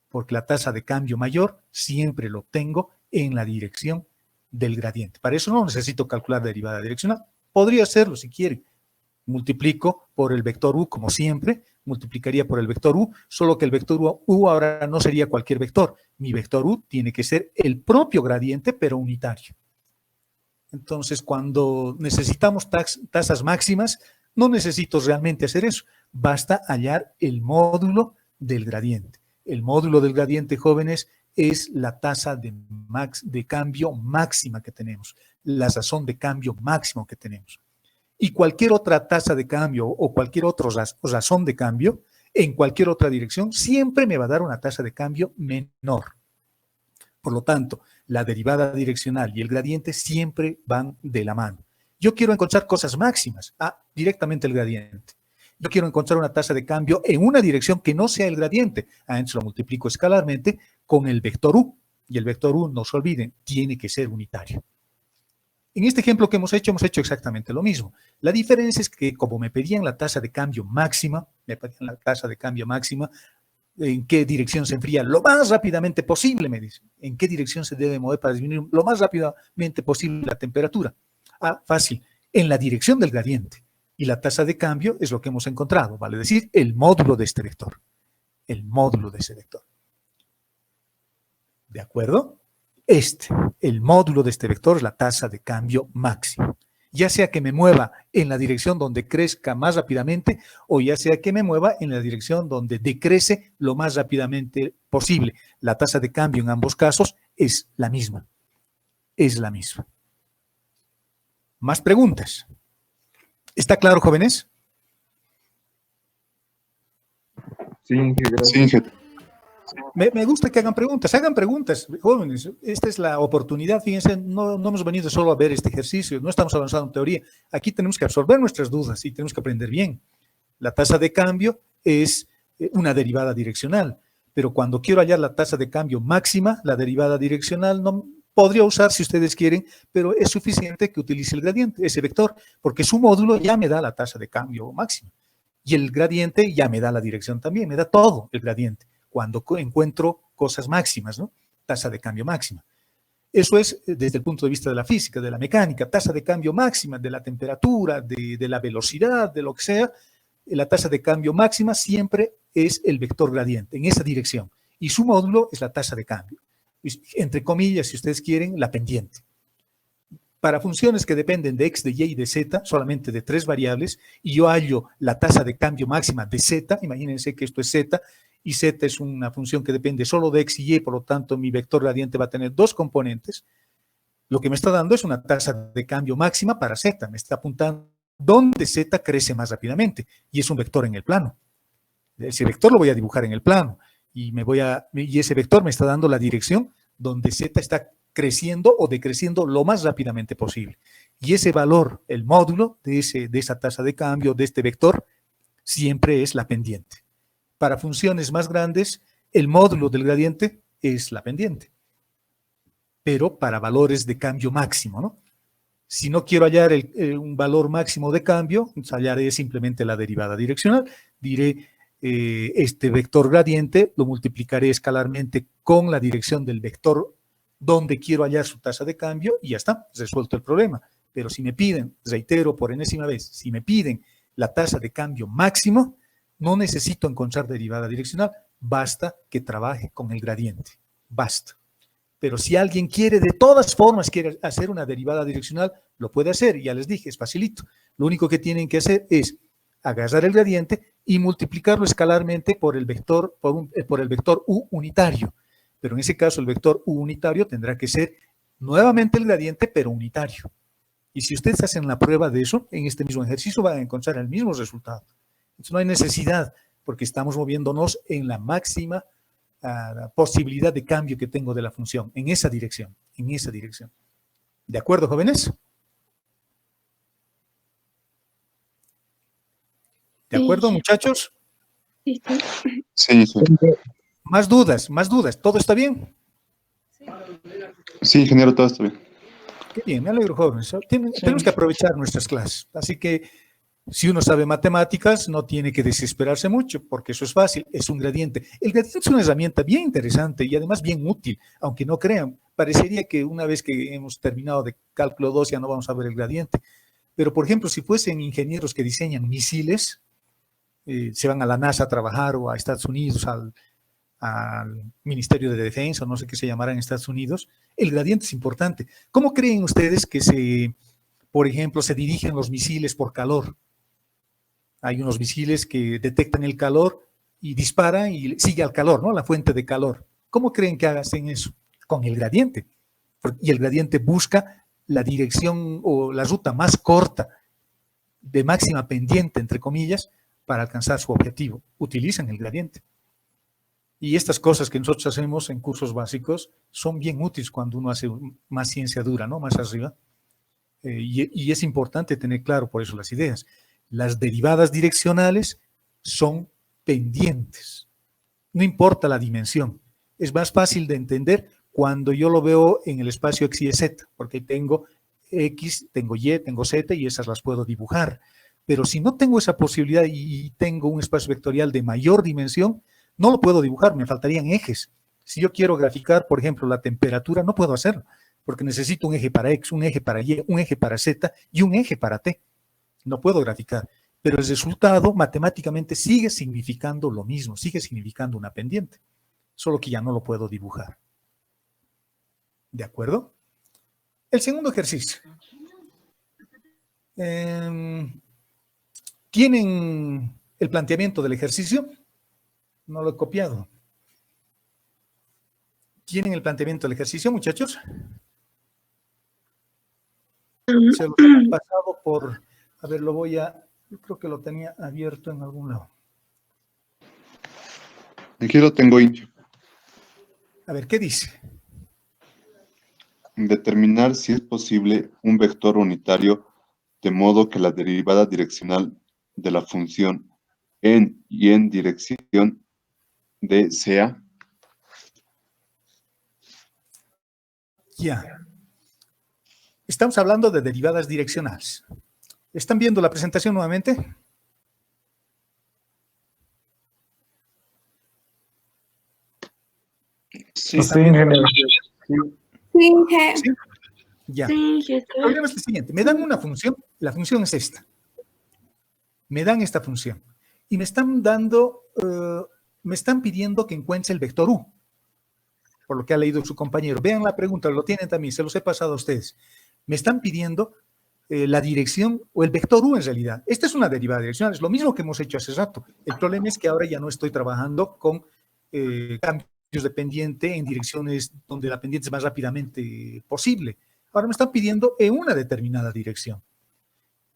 Porque la tasa de cambio mayor siempre lo obtengo en la dirección del gradiente. Para eso no necesito calcular derivada direccional. Podría hacerlo si quieren. Multiplico por el vector u, como siempre, multiplicaría por el vector u, solo que el vector u ahora no sería cualquier vector. Mi vector u tiene que ser el propio gradiente, pero unitario. Entonces, cuando necesitamos tasas máximas, no necesito realmente hacer eso. Basta hallar el módulo del gradiente. El módulo del gradiente, jóvenes, es la tasa de cambio máxima que tenemos, la razón de cambio máximo que tenemos. Y cualquier otra tasa de cambio o cualquier otra razón de cambio en cualquier otra dirección siempre me va a dar una tasa de cambio menor. Por lo tanto, la derivada direccional y el gradiente siempre van de la mano. Yo quiero encontrar cosas máximas, directamente el gradiente. Yo quiero encontrar una tasa de cambio en una dirección que no sea el gradiente. Entonces lo multiplico escalarmente con el vector u. Y el vector u, no se olviden, tiene que ser unitario. En este ejemplo que hemos hecho exactamente lo mismo. La diferencia es que como me pedían la tasa de cambio máxima, en qué dirección se enfría lo más rápidamente posible, me dicen. En qué dirección se debe mover para disminuir lo más rápidamente posible la temperatura. Fácil, en la dirección del gradiente. Y la tasa de cambio es lo que hemos encontrado, vale decir, el módulo de este vector. El módulo de ese vector. ¿De acuerdo? El módulo de este vector es la tasa de cambio máximo. Ya sea que me mueva en la dirección donde crezca más rápidamente o ya sea que me mueva en la dirección donde decrece lo más rápidamente posible. La tasa de cambio en ambos casos es la misma. Es la misma. ¿Más preguntas? ¿Está claro, jóvenes? Sí, gracias. Sí, Inge. Me gusta que hagan preguntas, jóvenes. Esta es la oportunidad, fíjense, no hemos venido solo a ver este ejercicio, no estamos avanzando en teoría. Aquí tenemos que absorber nuestras dudas y tenemos que aprender bien. La tasa de cambio es una derivada direccional, pero cuando quiero hallar la tasa de cambio máxima, la derivada direccional no podría usar si ustedes quieren, pero es suficiente que utilice el gradiente, ese vector, porque su módulo ya me da la tasa de cambio máxima. Y el gradiente ya me da la dirección también, me da todo el gradiente, cuando encuentro cosas máximas, ¿no? Tasa de cambio máxima. Eso es desde el punto de vista de la física, de la mecánica, tasa de cambio máxima, de la temperatura, de la velocidad, de lo que sea. La tasa de cambio máxima siempre es el vector gradiente, en esa dirección. Y su módulo es la tasa de cambio. Entre comillas, si ustedes quieren, la pendiente. Para funciones que dependen de x, de y y de z, solamente de 3 variables, y yo hallo la tasa de cambio máxima de z, imagínense que esto es z, y z es una función que depende solo de x y y, por lo tanto mi vector gradiente va a tener 2 componentes, lo que me está dando es una tasa de cambio máxima para z, me está apuntando dónde z crece más rápidamente, y es un vector en el plano. Ese vector lo voy a dibujar en el plano, y ese vector me está dando la dirección donde z está creciendo o decreciendo lo más rápidamente posible. Y ese valor, el módulo de esa tasa de cambio, de este vector, siempre es la pendiente. Para funciones más grandes, el módulo del gradiente es la pendiente. Pero para valores de cambio máximo, ¿no? Si no quiero hallar un valor máximo de cambio, hallaré simplemente la derivada direccional. Diré, este vector gradiente lo multiplicaré escalarmente con la dirección del vector donde quiero hallar su tasa de cambio y ya está, resuelto el problema. Pero si me piden, reitero por enésima vez, si me piden la tasa de cambio máximo, no necesito encontrar derivada direccional, basta que trabaje con el gradiente, basta. Pero si alguien quiere, de todas formas, quiere hacer una derivada direccional, lo puede hacer, ya les dije, es facilito. Lo único que tienen que hacer es agarrar el gradiente y multiplicarlo escalarmente por el vector, por el vector u unitario. Pero en ese caso el vector u unitario tendrá que ser nuevamente el gradiente, pero unitario. Y si ustedes hacen la prueba de eso, en este mismo ejercicio van a encontrar el mismo resultado. Entonces no hay necesidad, porque estamos moviéndonos en la máxima posibilidad de cambio que tengo de la función, en esa dirección, en esa dirección. ¿De acuerdo, jóvenes? ¿De acuerdo, muchachos? Sí, sí. Sí, Inge. Más dudas, ¿todo está bien? Sí, ingeniero, todo está bien. Qué bien, me alegro, jóvenes. Tenemos que aprovechar nuestras clases. Así que, si uno sabe matemáticas, no tiene que desesperarse mucho, porque eso es fácil, es un gradiente. El gradiente es una herramienta bien interesante y además bien útil, aunque no crean. Parecería que una vez que hemos terminado de cálculo 2 ya no vamos a ver el gradiente. Pero, por ejemplo, si fuesen ingenieros que diseñan misiles, se van a la NASA a trabajar o a Estados Unidos, al Ministerio de Defensa, no sé qué se llamará en Estados Unidos, el gradiente es importante. ¿Cómo creen ustedes que por ejemplo, se dirigen los misiles por calor? Hay unos misiles que detectan el calor y disparan y sigue al calor, ¿no? La fuente de calor. ¿Cómo creen que hacen eso? Con el gradiente. Y el gradiente busca la dirección o la ruta más corta, de máxima pendiente, entre comillas, para alcanzar su objetivo. Utilizan el gradiente. Y estas cosas que nosotros hacemos en cursos básicos son bien útiles cuando uno hace más ciencia dura, ¿no? Más arriba. Y es importante tener claro por eso las ideas. Las derivadas direccionales son pendientes. No importa la dimensión. Es más fácil de entender cuando yo lo veo en el espacio x, y, z, porque tengo x, tengo y, tengo z y esas las puedo dibujar. Pero si no tengo esa posibilidad y tengo un espacio vectorial de mayor dimensión, no lo puedo dibujar, me faltarían ejes. Si yo quiero graficar, por ejemplo, la temperatura, no puedo hacerlo, porque necesito un eje para x, un eje para y, un eje para z y un eje para t. No puedo graficar, pero el resultado matemáticamente sigue significando lo mismo, sigue significando una pendiente, solo que ya no lo puedo dibujar. ¿De acuerdo? El segundo ejercicio. ¿Tienen el planteamiento del ejercicio? No lo he copiado. ¿Tienen el planteamiento del ejercicio, muchachos? Se lo he pasado por... A ver, yo creo que lo tenía abierto en algún lado. Aquí lo tengo, Incho. A ver, ¿qué dice? Determinar si es posible un vector unitario de modo que la derivada direccional de la función en y en dirección de sea. Ya. Estamos hablando de derivadas direccionales. ¿Están viendo la presentación nuevamente? Sí. Sí, ingeniero. Finge. Sí. Ya. Sí, jefe. El problema es el siguiente. Me dan una función, la función es esta. Me dan esta función. Y me están dando, me están pidiendo que encuentre el vector u. Por lo que ha leído su compañero. Vean la pregunta, lo tienen también, se los he pasado a ustedes. Me están pidiendo la dirección o el vector u en realidad. Esta es una derivada direccional, es lo mismo que hemos hecho hace rato. El problema es que ahora ya no estoy trabajando con cambios de pendiente en direcciones donde la pendiente es más rápidamente posible. Ahora me están pidiendo en una determinada dirección,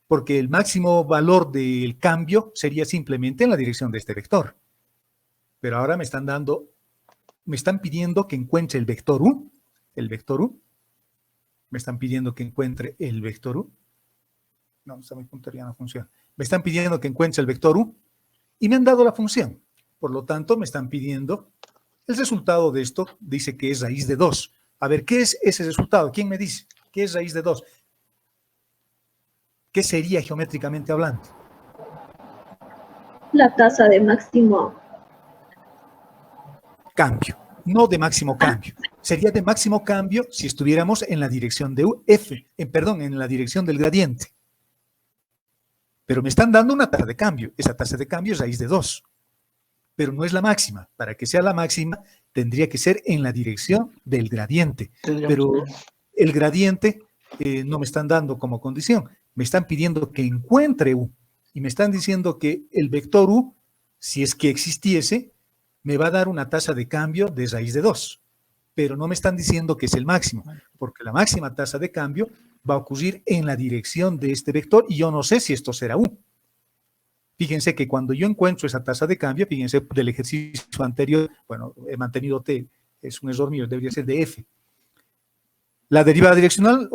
porque el máximo valor del cambio sería simplemente en la dirección de este vector. Pero ahora me están pidiendo que encuentre el vector u, me están pidiendo que encuentre el vector u, no, esta mi puntería no funciona, me están pidiendo que encuentre el vector u, y me han dado la función, por lo tanto me están pidiendo, el resultado de esto dice que es raíz de 2, a ver, ¿qué es ese resultado? ¿Quién me dice? ¿Qué es raíz de 2? ¿Qué sería geométricamente hablando? La tasa de máximo. Cambio, no de máximo cambio. Sería de máximo cambio si estuviéramos en la dirección de f, en la dirección del gradiente. Pero me están dando una tasa de cambio. Esa tasa de cambio es raíz de 2. Pero no es la máxima. Para que sea la máxima, tendría que ser en la dirección del gradiente. Pero el gradiente no me están dando como condición. Me están pidiendo que encuentre u. Y me están diciendo que el vector u, si es que existiese, me va a dar una tasa de cambio de raíz de 2. Pero no me están diciendo que es el máximo, porque la máxima tasa de cambio va a ocurrir en la dirección de este vector y yo no sé si esto será u. Fíjense que cuando yo encuentro esa tasa de cambio, fíjense del ejercicio anterior, bueno, he mantenido t, es un error mío, debería ser de f. La derivada direccional,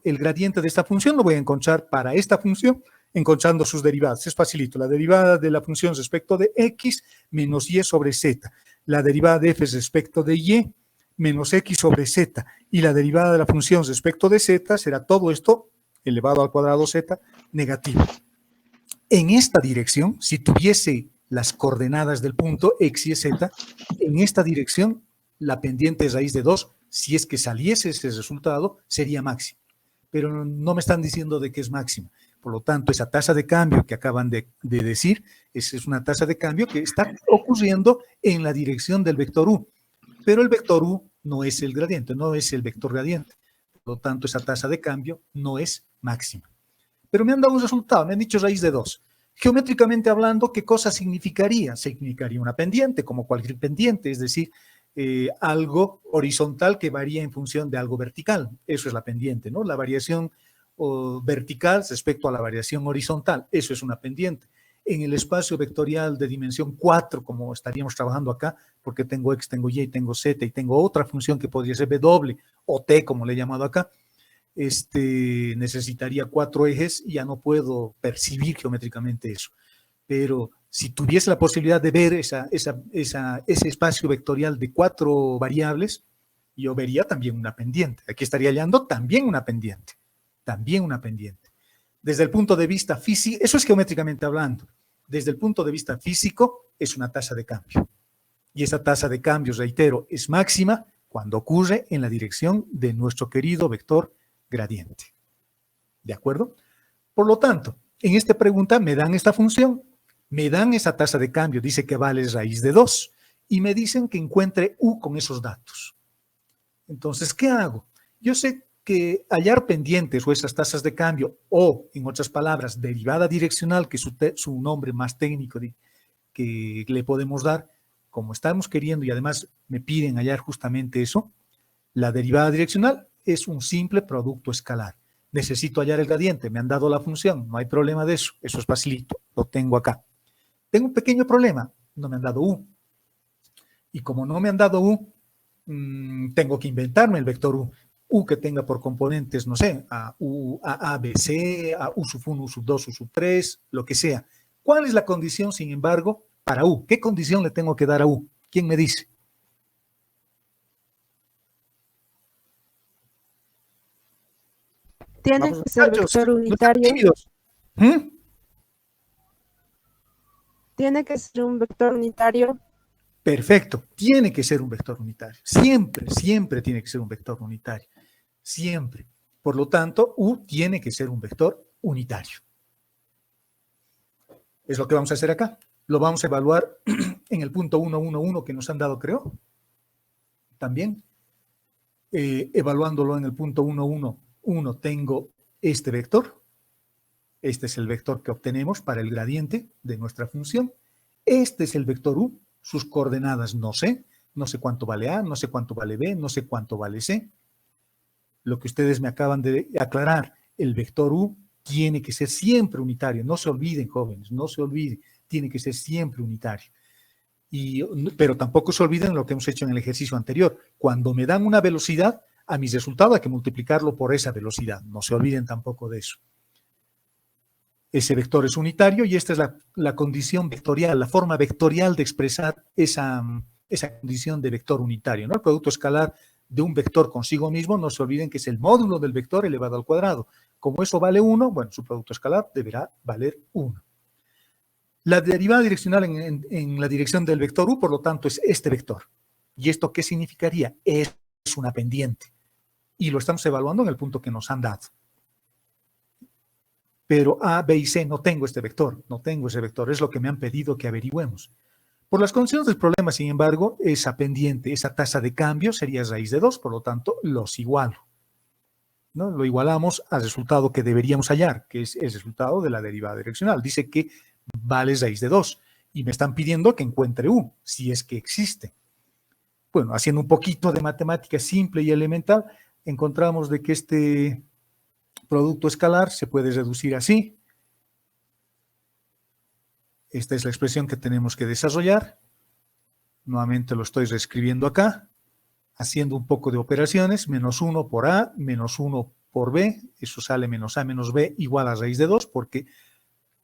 el gradiente de esta función lo voy a encontrar para esta función, encontrando sus derivadas. Es facilito. La derivada de la función respecto de x menos y sobre z. La derivada de f respecto de y menos x sobre z. Y la derivada de la función respecto de z será todo esto elevado al cuadrado z negativo. En esta dirección, si tuviese las coordenadas del punto x y z, en esta dirección la pendiente es raíz de 2. Si es que saliese ese resultado, sería máximo. Pero no me están diciendo de que es máxima. Por lo tanto, esa tasa de cambio que acaban de decir, es una tasa de cambio que está ocurriendo en la dirección del vector u. Pero el vector u no es el gradiente, no es el vector gradiente. Por lo tanto, esa tasa de cambio no es máxima. Pero me han dado un resultado, me han dicho raíz de 2. Geométricamente hablando, ¿qué cosa significaría? Significaría una pendiente, como cualquier pendiente, es decir, algo horizontal que varía en función de algo vertical. Eso es la pendiente, ¿no? La variación vertical respecto a la variación horizontal. Eso es una pendiente. En el espacio vectorial de dimensión 4, como estaríamos trabajando acá, porque tengo x, tengo y, tengo z y tengo otra función que podría ser w o t, como le he llamado acá, necesitaría 4 ejes y ya no puedo percibir geométricamente eso. Pero si tuviese la posibilidad de ver ese espacio vectorial de 4 variables, yo vería también una pendiente. Aquí estaría hallando también una pendiente. También una pendiente. Desde el punto de vista físico, eso es geométricamente hablando. Desde el punto de vista físico, es una tasa de cambio. Y esa tasa de cambio, reitero, es máxima cuando ocurre en la dirección de nuestro querido vector gradiente. ¿De acuerdo? Por lo tanto, en esta pregunta me dan esta función, me dan esa tasa de cambio, dice que vale raíz de 2, y me dicen que encuentre u con esos datos. Entonces, ¿qué hago? Yo sé que hallar pendientes o esas tasas de cambio, o, en otras palabras, derivada direccional, que es su nombre más técnico que le podemos dar, como estamos queriendo y además me piden hallar justamente eso, la derivada direccional es un simple producto escalar. Necesito hallar el gradiente, me han dado la función, no hay problema de eso es facilito, lo tengo acá. Tengo un pequeño problema, no me han dado u. Y como no me han dado U, tengo que inventarme el vector U. U que tenga por componentes, no sé, A, B, C, a U sub 1, U sub 2, U sub 3, lo que sea. ¿Cuál es la condición, sin embargo, para U? ¿Qué condición le tengo que dar a U? ¿Quién me dice? Tiene Vamos, que ser muchachos, vector no sean unitario. tímidos. Tiene que ser un vector unitario. Perfecto, tiene que ser un vector unitario. Siempre, siempre tiene que ser un vector unitario. Siempre. Por lo tanto, U tiene que ser un vector unitario. Es lo que vamos a hacer acá. Lo vamos a evaluar en el punto 1, 1, 1 que nos han dado, creo. También. Evaluándolo en el punto 1, 1, 1, tengo este vector. Este es el vector que obtenemos para el gradiente de nuestra función. Este es el vector U. Sus coordenadas no sé cuánto vale A, no sé cuánto vale B, no sé cuánto vale C. Lo que ustedes me acaban de aclarar, el vector U tiene que ser siempre unitario. No se olviden, jóvenes, no se olviden, tiene que ser siempre unitario. Pero tampoco se olviden lo que hemos hecho en el ejercicio anterior. Cuando me dan una velocidad, a mi resultado hay que multiplicarlo por esa velocidad. No se olviden tampoco de eso. Ese vector es unitario y esta es la condición vectorial, la forma vectorial de expresar esa condición de vector unitario, ¿no? El producto escalar de un vector consigo mismo, no se olviden que es el módulo del vector elevado al cuadrado. Como eso vale 1, bueno, su producto escalar deberá valer 1. La derivada direccional en la dirección del vector U, por lo tanto, es este vector. ¿Y esto qué significaría? Es una pendiente. Y lo estamos evaluando en el punto que nos han dado. Pero A, B y C no tengo este vector, no tengo ese vector, es lo que me han pedido que averigüemos. Por las condiciones del problema, sin embargo, esa pendiente, esa tasa de cambio sería raíz de 2, por lo tanto, los igualo, ¿no? Lo igualamos al resultado que deberíamos hallar, que es el resultado de la derivada direccional. Dice que vale raíz de 2 y me están pidiendo que encuentre U, si es que existe. Bueno, haciendo un poquito de matemática simple y elemental, encontramos de que este producto escalar se puede reducir así. Esta es la expresión que tenemos que desarrollar. Nuevamente lo estoy reescribiendo acá, haciendo un poco de operaciones. Menos 1 por A, menos 1 por B. Eso sale menos A menos B igual a raíz de 2, porque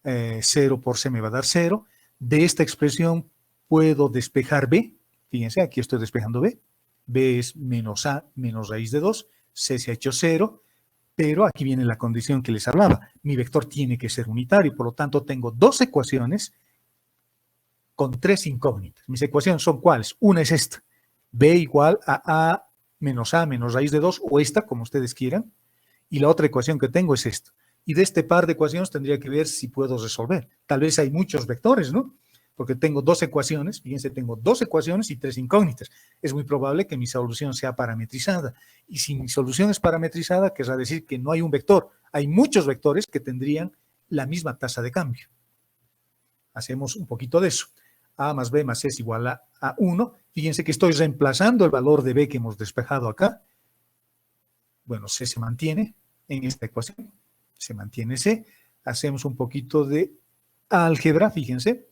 0 por C me va a dar 0. De esta expresión puedo despejar B. Fíjense, aquí estoy despejando B. B es menos A menos raíz de 2. C se ha hecho 0. Pero aquí viene la condición que les hablaba. Mi vector tiene que ser unitario, por lo tanto tengo dos ecuaciones con tres incógnitas. Mis ecuaciones son ¿cuáles? Una es esta, B igual a menos raíz de 2, o esta, como ustedes quieran, y la otra ecuación que tengo es esta. Y de este par de ecuaciones tendría que ver si puedo resolver. Tal vez hay muchos vectores, ¿no? Porque tengo dos ecuaciones, fíjense, tengo dos ecuaciones y tres incógnitas. Es muy probable que mi solución sea parametrizada. Y si mi solución es parametrizada, querrá decir que no hay un vector. Hay muchos vectores que tendrían la misma tasa de cambio. Hacemos un poquito de eso. A más B más C es igual a 1. Fíjense que estoy reemplazando el valor de B que hemos despejado acá. Bueno, C se mantiene en esta ecuación. Se mantiene C. Hacemos un poquito de álgebra, fíjense.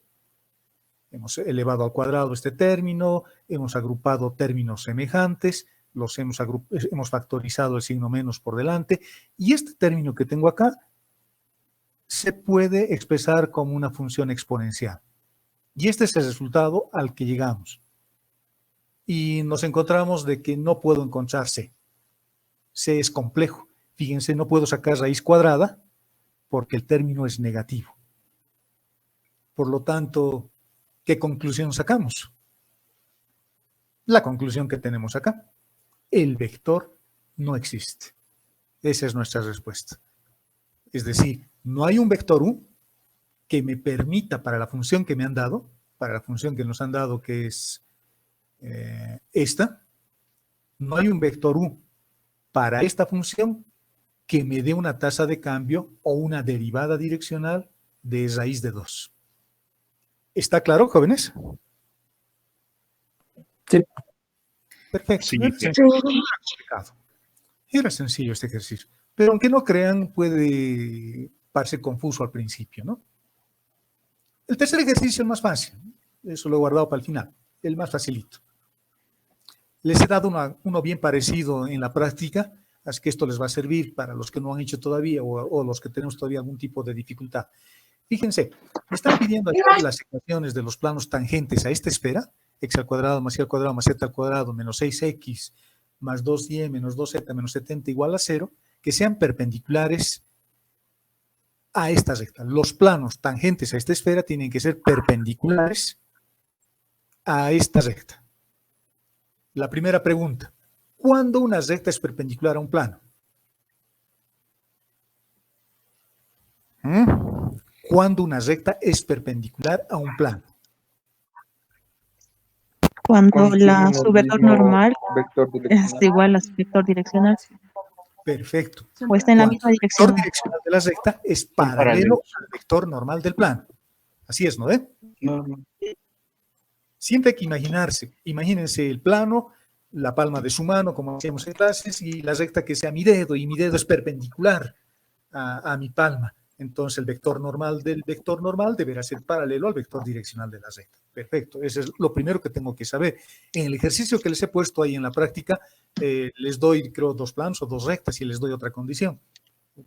Hemos elevado al cuadrado este término, hemos agrupado términos semejantes, hemos factorizado el signo menos por delante, y este término que tengo acá se puede expresar como una función exponencial. Y este es el resultado al que llegamos. Y nos encontramos de que no puedo encontrar C. C es complejo. Fíjense, no puedo sacar raíz cuadrada porque el término es negativo. Por lo tanto, ¿qué conclusión sacamos? La conclusión que tenemos acá. El vector no existe. Esa es nuestra respuesta. Es decir, no hay un vector U que me permita para la función que me han dado, para la función que nos han dado que es esta, no hay un vector U para esta función que me dé una tasa de cambio o una derivada direccional de raíz de 2. ¿Está claro, jóvenes? Sí. Perfecto. Sí, Era sencillo este ejercicio. Pero aunque no crean, puede parecer confuso al principio, ¿no? El tercer ejercicio es más fácil. Eso lo he guardado para el final. el más facilito. Les he dado uno bien parecido en la práctica, así que esto les va a servir para los que no han hecho todavía o los que tenemos todavía algún tipo de dificultad. Fíjense, me están pidiendo hallar las ecuaciones de los planos tangentes a esta esfera, x al cuadrado más y al cuadrado más z al cuadrado menos 6x más 2y menos 2z menos 70 igual a 0, que sean perpendiculares a esta recta. Los planos tangentes a esta esfera tienen que ser perpendiculares a esta recta. La primera pregunta, ¿cuándo una recta es perpendicular a un plano? ¿Cuándo una recta es perpendicular a un plano? Cuando Tienen el su vector mismo normal vector es direccional. igual a su vector direccional. Perfecto. O está en la Cuando misma el dirección. vector direccional de la recta es paralelo al vector normal del plano. Así es, ¿no ve? Normal. Siempre hay que imaginarse. Imagínense el plano, la palma de su mano, como hacíamos en clases, y la recta que sea mi dedo, y mi dedo es perpendicular a mi palma. Entonces el vector normal del vector normal deberá ser paralelo al vector direccional de la recta. Perfecto, eso es lo primero que tengo que saber. En el ejercicio que les he puesto ahí en la práctica, les doy, creo, 2 planos o 2 rectas y les doy otra condición.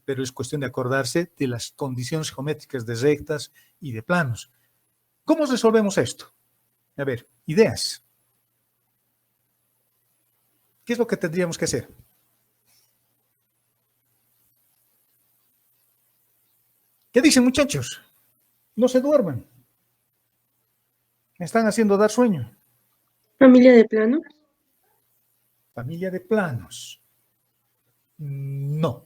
Pero es cuestión de acordarse de las condiciones geométricas de rectas y de planos. ¿Cómo resolvemos esto? A ver, ideas. ¿Qué es lo que tendríamos que hacer? ¿Qué dicen, muchachos? No se duerman. Me están haciendo dar sueño. Familia de planos. Familia de planos. No.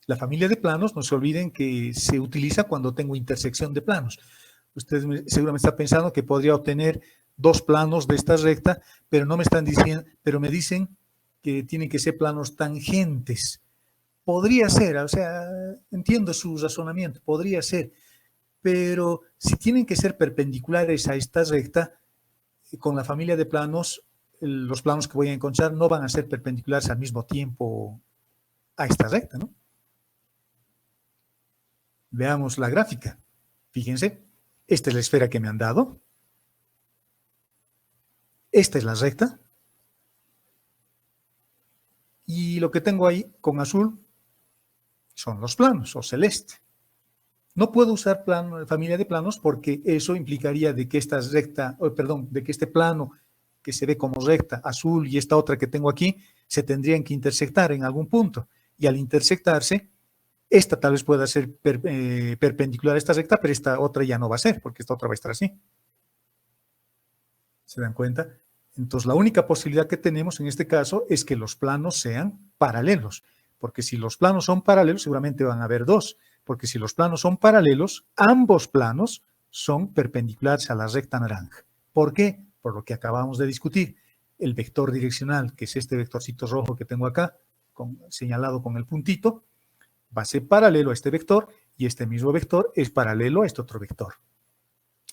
La familia de planos, no se olviden que se utiliza cuando tengo intersección de planos. Ustedes seguramente están pensando que podría obtener 2 planos de esta recta, pero no me están diciendo, pero me dicen que tienen que ser planos tangentes. Podría ser, o sea, entiendo su razonamiento, podría ser, pero si tienen que ser perpendiculares a esta recta, con la familia de planos, los planos que voy a encontrar no van a ser perpendiculares al mismo tiempo a esta recta, ¿no? Veamos la gráfica. Fíjense, esta es la esfera que me han dado. Esta es la recta. Y lo que tengo ahí con azul son los planos, o celeste. No puedo usar familia de planos porque eso implicaría de que esta recta, de que este plano que se ve como recta, azul, y esta otra que tengo aquí, se tendrían que intersectar en algún punto. Y al intersectarse, esta tal vez pueda ser perpendicular a esta recta, pero esta otra ya no va a ser, porque esta otra va a estar así. ¿Se dan cuenta? Entonces, la única posibilidad que tenemos en este caso es que los planos sean paralelos. Porque si los planos son paralelos, seguramente van a haber 2. Porque si los planos son paralelos, ambos planos son perpendiculares a la recta naranja. ¿Por qué? Por lo que acabamos de discutir. El vector direccional, que es este vectorcito rojo que tengo acá, señalado con el puntito, va a ser paralelo a este vector y este mismo vector es paralelo a este otro vector.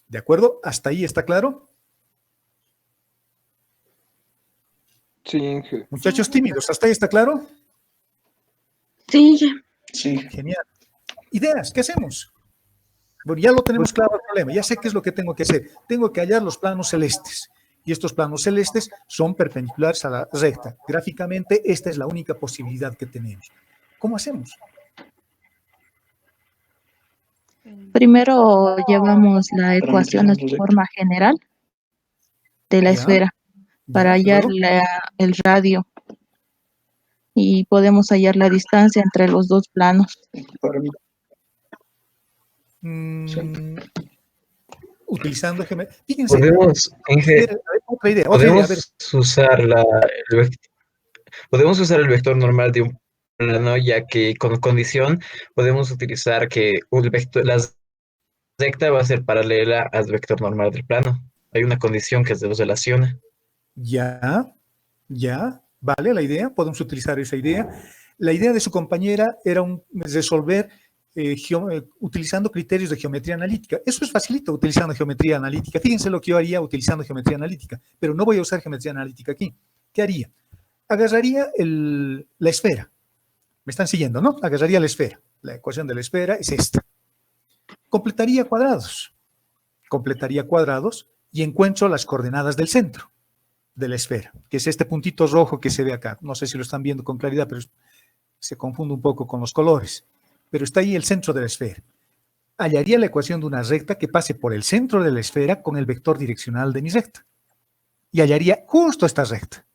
¿De acuerdo? ¿Hasta ahí está claro? Sí, Inge. Muchachos tímidos, ¿hasta ahí está claro? Sí, Sí. Genial. Ideas, ¿qué hacemos? Bueno, ya lo tenemos claro el problema, ya sé qué es lo que tengo que hacer. Tengo que hallar los planos celestes. Y estos planos celestes son perpendiculares a la recta. Gráficamente, esta es la única posibilidad que tenemos. ¿Cómo hacemos? Primero llevamos la ecuación de forma general de la Ya. esfera para hallar luego. el radio y podemos hallar la distancia entre los 2 planos. Para mí. Utilizando geometría. Fíjense. Podemos, Inge, Otra idea. podemos usar el vector normal de un plano, ya que con condición podemos utilizar que la recta va a ser paralela al vector normal del plano. Hay una condición que se los relaciona. Ya, vale la idea, podemos utilizar esa idea. La idea de su compañera era resolver utilizando criterios de geometría analítica. Eso es facilito utilizando geometría analítica. Fíjense lo que yo haría utilizando geometría analítica, pero no voy a usar geometría analítica aquí. ¿Qué haría? Agarraría la esfera. Me están siguiendo, ¿no? Agarraría la esfera. La ecuación de la esfera es esta. Completaría cuadrados. y encuentro las coordenadas del centro de la esfera, que es este puntito rojo que se ve acá. No sé si lo están viendo con claridad, pero se confunde un poco con los colores. Pero está ahí el centro de la esfera. Hallaría la ecuación de una recta que pase por el centro de la esfera con el vector direccional de mi recta. Y hallaría justo esta recta.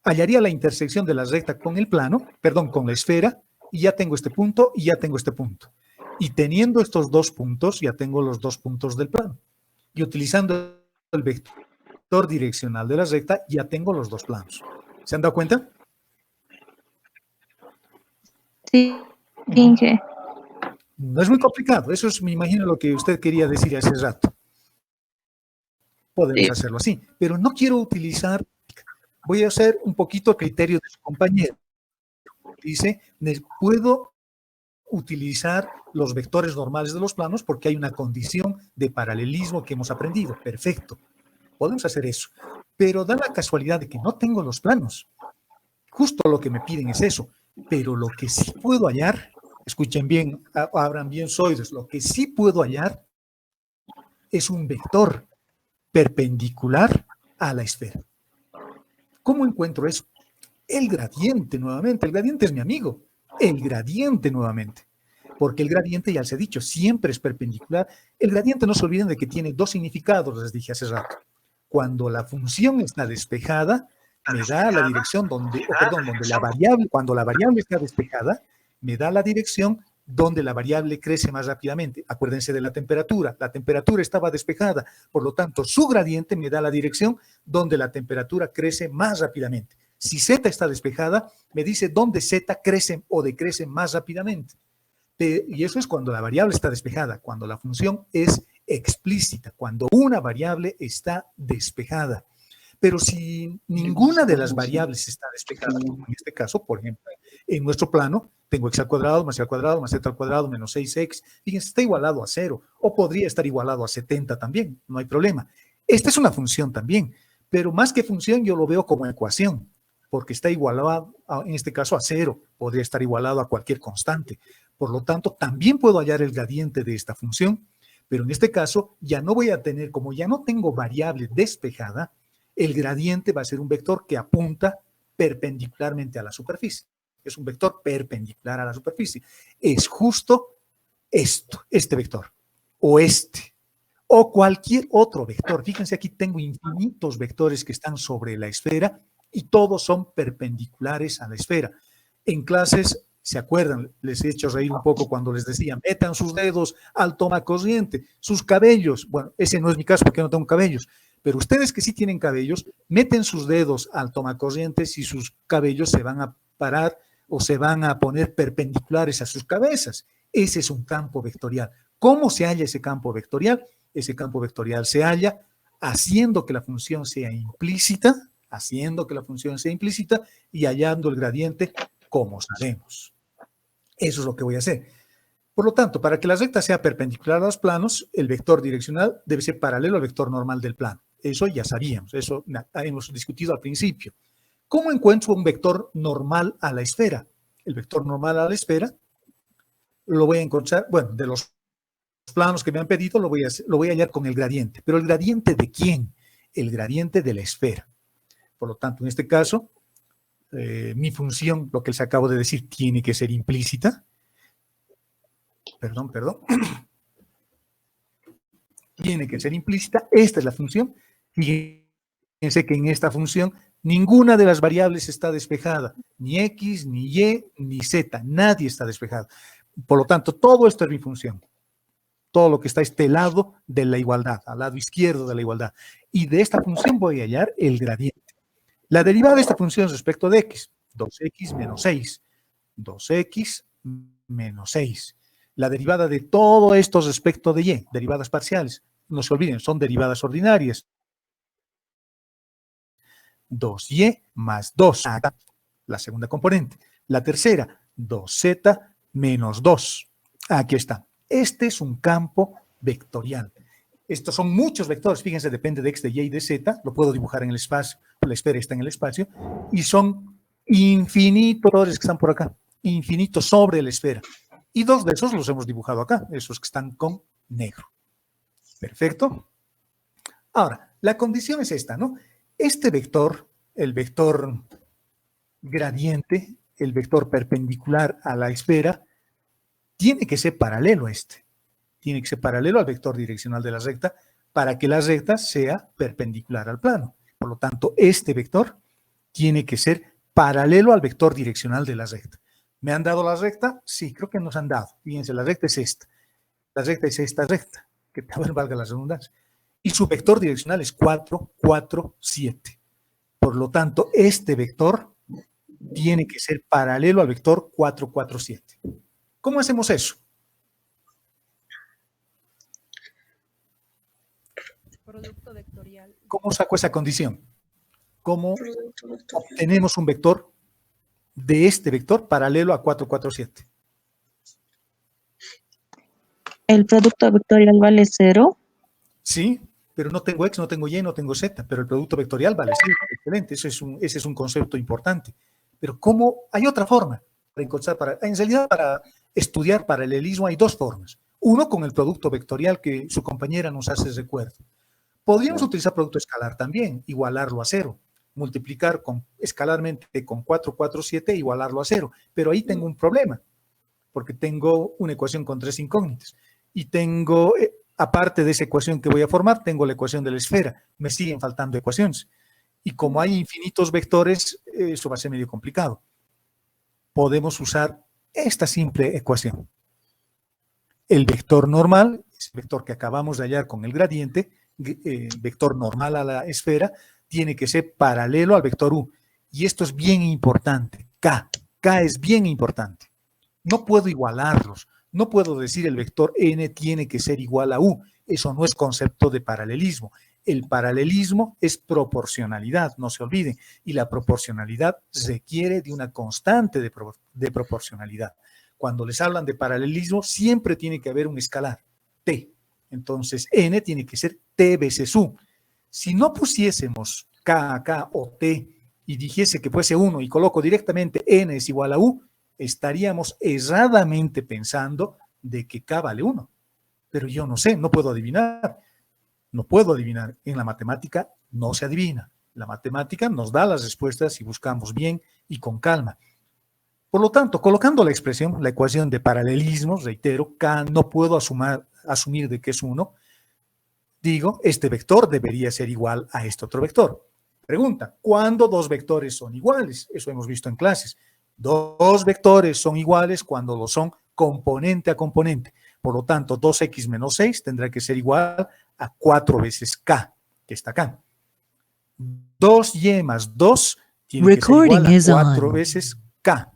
Hallaría la intersección de la recta con el plano, perdón, con la esfera, y ya tengo este punto y ya tengo este punto. Y teniendo estos dos puntos, ya tengo los dos puntos del plano. Y utilizando el vector direccional de la recta, ya tengo los dos planos. ¿Se han dado cuenta? Sí, Inge. No es muy complicado. Eso es, me imagino, lo que usted quería decir hace rato. Podemos hacerlo así, pero no quiero utilizar, voy a hacer un poquito criterio de su compañero. Dice, puedo utilizar los vectores normales de los planos porque hay una condición de paralelismo que hemos aprendido. Perfecto. Podemos hacer eso. Pero da la casualidad de que no tengo los planos. Justo lo que me piden es eso. Pero lo que sí puedo hallar, escuchen bien, abran bien sus oídos, lo que sí puedo hallar es un vector perpendicular a la esfera. ¿Cómo encuentro eso? El gradiente nuevamente. El gradiente es mi amigo. El gradiente nuevamente. Porque el gradiente, ya les he dicho, siempre es perpendicular. El gradiente, no se olviden de que tiene dos significados, les dije hace rato. Cuando la función está despejada, me da la dirección donde, cuando la variable está despejada, me da la dirección donde la variable crece más rápidamente. Acuérdense de la temperatura estaba despejada, por lo tanto, su gradiente me da la dirección donde la temperatura crece más rápidamente. Si z está despejada, me dice dónde z crece o decrece más rápidamente. Y eso es cuando la variable está despejada, cuando la función es explícita, cuando una variable está despejada. Pero si ninguna de las variables está despejada, como en este caso, por ejemplo, en nuestro plano, tengo x al cuadrado más y al cuadrado más z al cuadrado menos 6x. Fíjense, está igualado a 0. O podría estar igualado a 70 también, no hay problema. Esta es una función también, pero más que función yo lo veo como ecuación, porque está igualado, en este caso, a 0. Podría estar igualado a cualquier constante. Por lo tanto, también puedo hallar el gradiente de esta función, pero en este caso ya no voy a tener, como ya no tengo variable despejada, el gradiente va a ser un vector que apunta perpendicularmente a la superficie. Es un vector perpendicular a la superficie. Es justo esto, este vector, o este, o cualquier otro vector. Fíjense, aquí tengo infinitos vectores que están sobre la esfera y todos son perpendiculares a la esfera. En clases, ¿se acuerdan? Les he hecho reír un poco cuando les decía, metan sus dedos al tomacorriente, sus cabellos. Bueno, ese no es mi caso porque no tengo cabellos. Pero ustedes que sí tienen cabellos, meten sus dedos al tomacorrientes y sus cabellos se van a parar o se van a poner perpendiculares a sus cabezas. Ese es un campo vectorial. ¿Cómo se halla ese campo vectorial? Ese campo vectorial se halla haciendo que la función sea implícita, y hallando el gradiente como sabemos. Eso es lo que voy a hacer. Por lo tanto, para que la recta sea perpendicular a los planos, el vector direccional debe ser paralelo al vector normal del plano. Eso ya sabíamos, eso hemos discutido al principio. ¿Cómo encuentro un vector normal a la esfera? El vector normal a la esfera lo voy a encontrar, bueno, de los planos que me han pedido lo voy a hallar con el gradiente. ¿Pero el gradiente de quién? El gradiente de la esfera. Por lo tanto, en este caso, mi función, lo que les acabo de decir, tiene que ser implícita. Perdón. Tiene que ser implícita. Esta es la función. Fíjense que en esta función ninguna de las variables está despejada. Ni x, ni y, ni z. Nadie está despejado. Por lo tanto, todo esto es mi función. Todo lo que está a este lado de la igualdad, al lado izquierdo de la igualdad. Y de esta función voy a hallar el gradiente. La derivada de esta función respecto de x, 2x menos 6. 2x menos 6. La derivada de todo esto respecto de y, derivadas parciales. No se olviden, son derivadas ordinarias. 2y más 2, la segunda componente. La tercera, 2z menos 2. Aquí está. Este es un campo vectorial. Estos son muchos vectores, fíjense, depende de x, de y y de z, lo puedo dibujar en el espacio, la esfera está en el espacio, y son infinitos vectores que están por acá, infinitos sobre la esfera. Y dos de esos los hemos dibujado acá, esos que están con negro. Perfecto. Ahora, la condición es esta, ¿no? Este vector, el vector gradiente, el vector perpendicular a la esfera, tiene que ser paralelo a este. Tiene que ser paralelo al vector direccional de la recta para que la recta sea perpendicular al plano. Por lo tanto, este vector tiene que ser paralelo al vector direccional de la recta. ¿Me han dado la recta? Sí, creo que nos han dado. Fíjense, la recta es esta. La recta es esta recta, que también valga la redundancia. Y su vector direccional es 4, 4, 7. Por lo tanto, este vector tiene que ser paralelo al vector 4, 4, 7. ¿Cómo hacemos eso? Producto vectorial. ¿Cómo saco esa condición? ¿Cómo obtenemos un vector de este vector paralelo a 4, 4, 7? El producto vectorial vale 0. Sí, pero no tengo X, no tengo Y, no tengo Z, pero el producto vectorial vale 0. Excelente, ese es un concepto importante. Pero ¿cómo? Hay otra forma para encontrar, en realidad para estudiar paralelismo hay dos formas. Uno con el producto vectorial que su compañera nos hace recuerdo. Podríamos utilizar producto escalar también, igualarlo a 0, multiplicar escalarmente con 4, 4, 7 e igualarlo a 0. Pero ahí tengo un problema, porque tengo una ecuación con 3 incógnitas. Y tengo, aparte de esa ecuación que voy a formar, tengo la ecuación de la esfera. Me siguen faltando ecuaciones. Y como hay infinitos vectores, eso va a ser medio complicado. Podemos usar esta simple ecuación. El vector normal, ese vector que acabamos de hallar con el gradiente, vector normal a la esfera, tiene que ser paralelo al vector u. Y esto es bien importante. K es bien importante. No puedo igualarlos. No puedo decir el vector n tiene que ser igual a u. Eso no es concepto de paralelismo. El paralelismo es proporcionalidad, no se olviden. Y la proporcionalidad requiere de una constante de proporcionalidad. Cuando les hablan de paralelismo, siempre tiene que haber un escalar, t. Entonces, n tiene que ser t veces u. Si no pusiésemos k acá o t y dijese que fuese 1 y coloco directamente n es igual a u, estaríamos erradamente pensando de que k vale 1. Pero yo no sé, no puedo adivinar. No puedo adivinar. En la matemática no se adivina. La matemática nos da las respuestas si buscamos bien y con calma. Por lo tanto, colocando la expresión, la ecuación de paralelismo, reitero, k no puedo asumir de que es 1. Digo, este vector debería ser igual a este otro vector. Pregunta, ¿cuándo dos vectores son iguales? Eso hemos visto en clases. Dos vectores son iguales cuando lo son componente a componente. Por lo tanto, 2x menos 6 tendrá que ser igual a 4 veces k, que está acá. 2y más 2 tiene que ser igual a 4 veces k.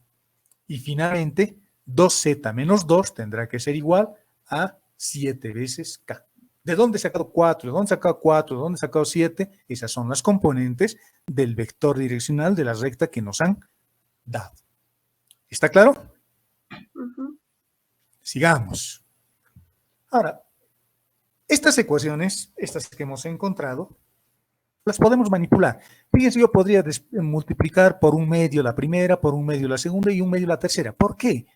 Y finalmente, 2z menos 2 tendrá que ser igual a 7 veces k. ¿De dónde he sacado 4? ¿De dónde he sacado 4? ¿De dónde he sacado 7? Esas son las componentes del vector direccional de la recta que nos han dado. ¿Está claro? Sigamos. Ahora, estas ecuaciones, estas que hemos encontrado, las podemos manipular. Fíjense, yo podría multiplicar por 1/2 la primera, por 1/2 la segunda y 1/2 la tercera. ¿Por qué?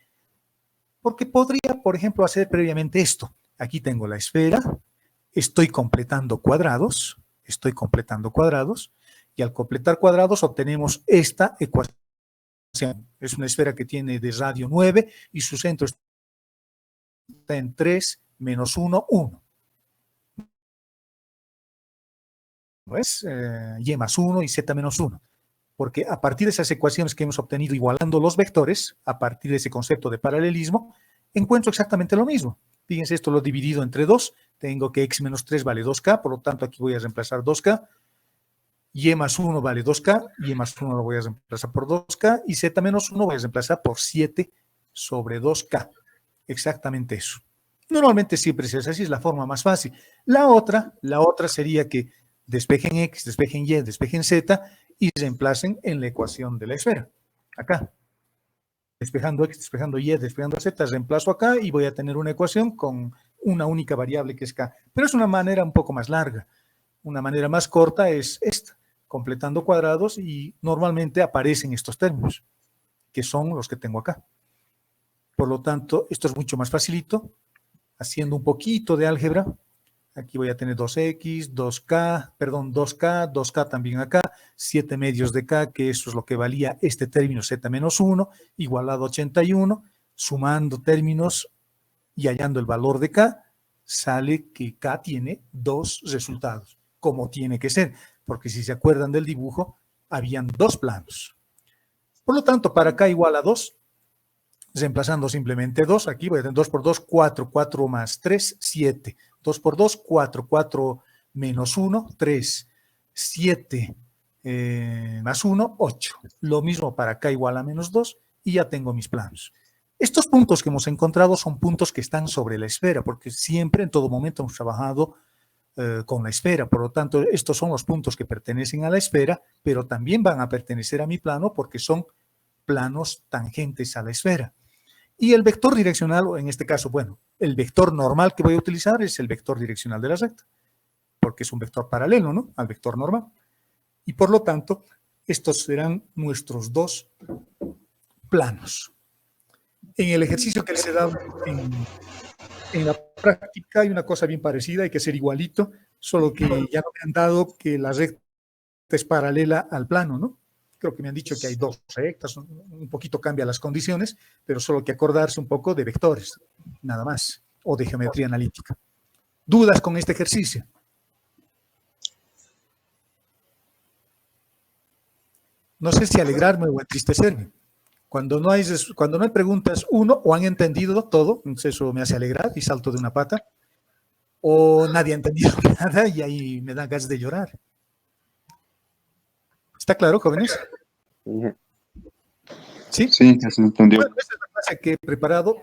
Porque podría, por ejemplo, hacer previamente esto. Aquí tengo la esfera, estoy completando cuadrados, y al completar cuadrados obtenemos esta ecuación. Es una esfera que tiene de radio 9 y su centro está en 3 menos 1, 1. ¿Ves? Y más 1 y z menos 1. Porque a partir de esas ecuaciones que hemos obtenido igualando los vectores, a partir de ese concepto de paralelismo, encuentro exactamente lo mismo. Fíjense, esto lo he dividido entre 2. Tengo que x menos 3 vale 2k, por lo tanto aquí voy a reemplazar 2k. Y más 1 vale 2k, y más 1 lo voy a reemplazar por 2k, y z menos 1 voy a reemplazar por 7 sobre 2k. Exactamente eso. Normalmente siempre es así, es la forma más fácil. La otra sería que despejen x, despejen y, despejen z, y reemplacen en la ecuación de la esfera. Acá. Despejando x, despejando y, despejando z, reemplazo acá y voy a tener una ecuación con una única variable que es k. Pero es una manera un poco más larga. Una manera más corta es esta, completando cuadrados, y normalmente aparecen estos términos, que son los que tengo acá. Por lo tanto, esto es mucho más facilito. Haciendo un poquito de álgebra, Aquí voy a tener 2x, 2k, perdón, 2k, 2k también acá, 7 medios de k, que eso es lo que valía este término z menos 1, igualado a 81, sumando términos y hallando el valor de k, sale que k tiene 2 resultados, como tiene que ser, porque si se acuerdan del dibujo, habían 2 planos. Por lo tanto, para k igual a 2, reemplazando simplemente 2, aquí voy a tener 2 por 2, 4, 4 más 3, 7. 2 por 2, 4, 4 menos 1, 3, 7 más 1, 8. Lo mismo para k igual a menos 2 y ya tengo mis planos. Estos puntos que hemos encontrado son puntos que están sobre la esfera, porque siempre, en todo momento, hemos trabajado con la esfera. Por lo tanto, estos son los puntos que pertenecen a la esfera, pero también van a pertenecer a mi plano porque son planos tangentes a la esfera. Y el vector direccional, o en este caso, bueno, el vector normal que voy a utilizar es el vector direccional de la recta, porque es un vector paralelo, ¿no?, al vector normal. Y por lo tanto, estos serán nuestros 2 planos. En el ejercicio que les he dado en la práctica hay una cosa bien parecida, hay que ser igualito, solo que ya no me han dado que la recta es paralela al plano, ¿no? Creo que me han dicho que hay 2 rectas, un poquito cambia las condiciones, pero solo hay que acordarse un poco de vectores, nada más, o de geometría analítica. ¿Dudas con este ejercicio? No sé si alegrarme o entristecerme. Cuando no hay preguntas, uno, o han entendido todo, entonces eso me hace alegrar y salto de una pata, o nadie ha entendido nada y ahí me dan ganas de llorar. ¿Está claro, jóvenes? ¿Sí? Sí, ya se entendió. Bueno, esta es la clase que he preparado.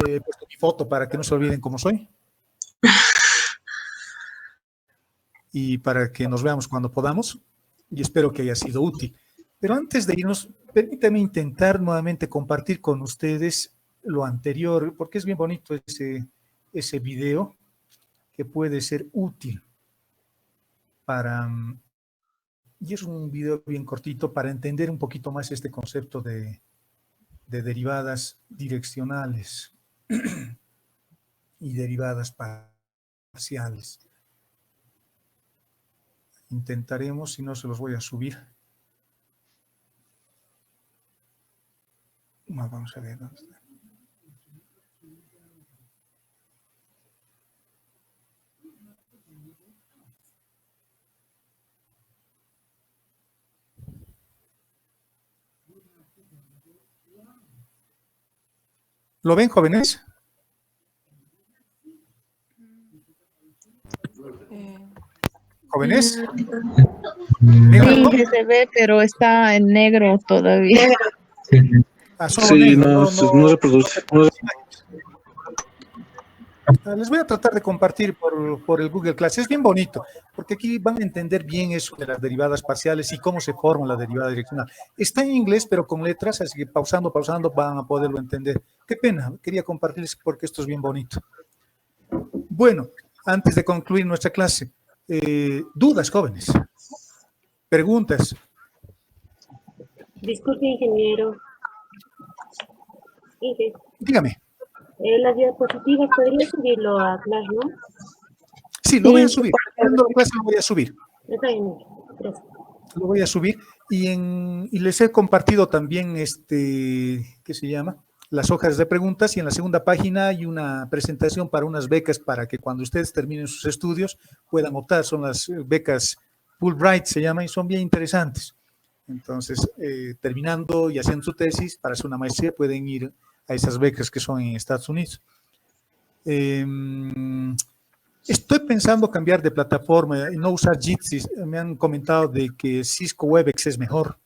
He puesto mi foto para que no se olviden cómo soy. Y para que nos veamos cuando podamos. Y espero que haya sido útil. Pero antes de irnos, permítanme intentar nuevamente compartir con ustedes lo anterior, porque es bien bonito ese video que puede ser útil para... Y es un video bien cortito para entender un poquito más este concepto de derivadas direccionales y derivadas parciales. Intentaremos, si no se los voy a subir. Vamos a ver dónde está. ¿Lo ven, jóvenes? ¿Jóvenes? Sí, se ve, pero está en negro todavía. Sí, no reproduce. Les voy a tratar de compartir por el Google Class. Es bien bonito, porque aquí van a entender bien eso de las derivadas parciales y cómo se forma la derivada direccional. Está en inglés, pero con letras, así que pausando, van a poderlo entender. Qué pena, quería compartirles porque esto es bien bonito. Bueno, antes de concluir nuestra clase, dudas, jóvenes, preguntas. Disculpe, ingeniero. Dígame. Las diapositivas, ¿podría subirlo a Class, no? Sí, lo voy a subir. Lo voy a subir. Está bien, gracias. Lo voy a subir y les he compartido también ¿qué se llama? Las hojas de preguntas, y en la segunda página hay una presentación para unas becas para que cuando ustedes terminen sus estudios puedan optar. Son las becas Fulbright, se llaman, y son bien interesantes. Entonces, terminando y haciendo su tesis para hacer una maestría, pueden ir a esas becas que son en Estados Unidos. Estoy pensando cambiar de plataforma y no usar Jitsi. Me han comentado de que Cisco Webex es mejor.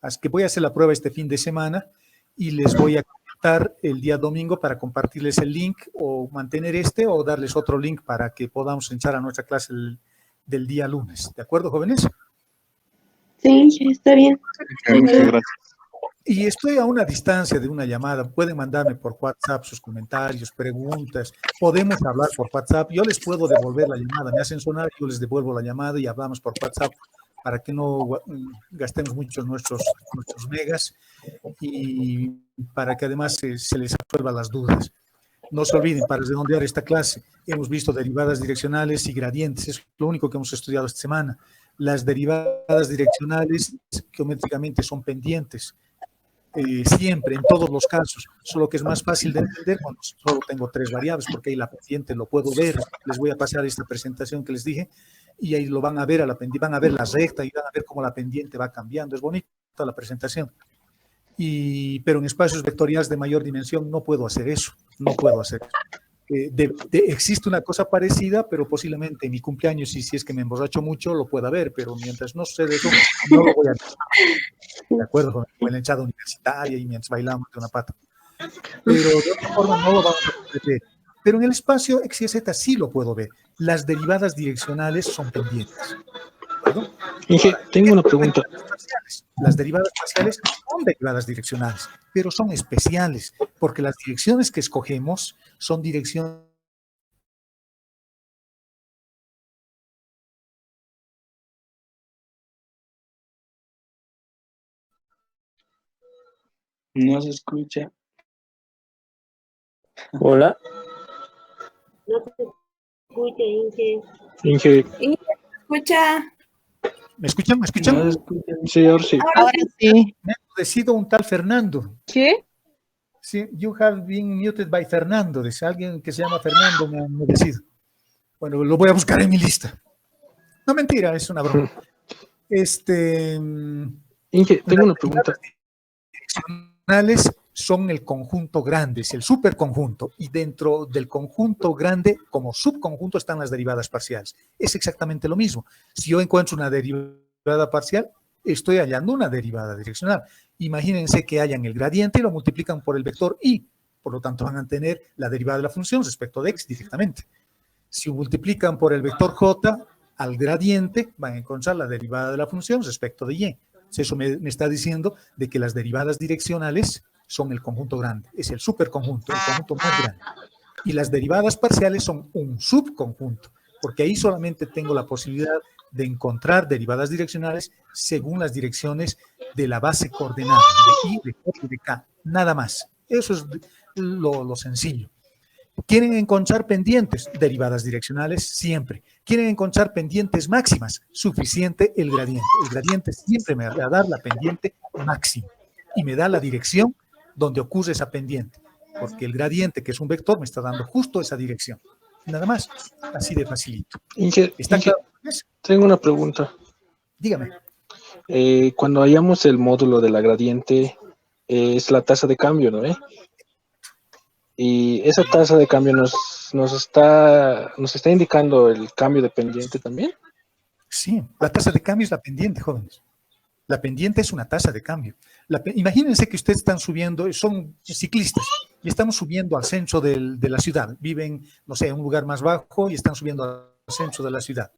Así que voy a hacer la prueba este fin de semana y les voy a contactar el día domingo para compartirles el link o mantener o darles otro link para que podamos entrar a nuestra clase del día lunes. ¿De acuerdo, jóvenes? Sí, está bien. Muchas gracias. Y estoy a una distancia de una llamada. Pueden mandarme por WhatsApp sus comentarios, preguntas. Podemos hablar por WhatsApp. Yo les puedo devolver la llamada. Me hacen sonar, yo les devuelvo la llamada y hablamos por WhatsApp para que no gastemos mucho nuestros megas y para que además se les resuelvan las dudas. No se olviden, para redondear esta clase, hemos visto derivadas direccionales y gradientes, es lo único que hemos estudiado esta semana. Las derivadas direccionales geométricamente son pendientes, siempre, en todos los casos, solo que es más fácil de entender cuando solo tengo 3 variables, porque ahí la pendiente lo puedo ver. Les voy a pasar esta presentación que les dije, y ahí lo van a ver, van a ver la recta y van a ver cómo la pendiente va cambiando. Es bonita la presentación. Pero en espacios vectoriales de mayor dimensión no puedo hacer eso, no puedo hacer eso. Existe una cosa parecida, pero posiblemente en mi cumpleaños, y si es que me emborracho mucho, lo pueda ver, pero mientras no sucede eso, no lo voy a ver. De acuerdo, con la hinchada universitaria y mientras bailamos de una pata. Pero de otra forma no lo vamos a poder ver. Pero en el espacio X y Z sí lo puedo ver. Las derivadas direccionales son pendientes. ¿Verdad? Inge, tengo una pregunta. Las derivadas parciales son derivadas direccionales, pero son especiales, porque las direcciones que escogemos son direcciones. No se escucha. Hola, No se escucha, Inge. Inge. Escucha. ¿Me escuchan? ¿Me escuchan? No se escucha. Sí, ahora sí. Ahora sí. Me ha decidido un tal Fernando. ¿Qué? Sí, you have been muted by Fernando. Dice alguien que se llama Fernando, me decido. Bueno, lo voy a buscar en mi lista. No, mentira, es una broma. Inge, tengo una pregunta. Direccionales son el conjunto grande, es el superconjunto, y dentro del conjunto grande, como subconjunto, están las derivadas parciales. Es exactamente lo mismo. Si yo encuentro una derivada parcial, estoy hallando una derivada direccional. Imagínense que hayan el gradiente y lo multiplican por el vector y, por lo tanto, van a tener la derivada de la función respecto de x directamente. Si multiplican por el vector j al gradiente, van a encontrar la derivada de la función respecto de y. Eso me está diciendo de que las derivadas direccionales son el conjunto grande, es el superconjunto, el conjunto más grande. Y las derivadas parciales son un subconjunto, porque ahí solamente tengo la posibilidad de encontrar derivadas direccionales según las direcciones de la base coordenada, de i, de j y de k, nada más. Eso es lo sencillo. ¿Quieren encontrar pendientes? Derivadas direccionales siempre. ¿Quieren encontrar pendientes máximas? Suficiente el gradiente. El gradiente siempre me va a dar la pendiente máxima y me da la dirección donde ocurre esa pendiente, porque el gradiente, que es un vector, me está dando justo esa dirección. Nada más, así de facilito. Inge, Claro? tengo una pregunta. Dígame. Cuando hallamos el módulo de la gradiente, es la tasa de cambio, ¿no? Y esa tasa de cambio nos está indicando el cambio de pendiente también. Sí, la tasa de cambio es la pendiente, jóvenes. La pendiente es una tasa de cambio. Imagínense que ustedes están subiendo, son ciclistas, y estamos subiendo al centro de la ciudad. Viven, no sé, en un lugar más bajo y están subiendo al centro de la ciudad.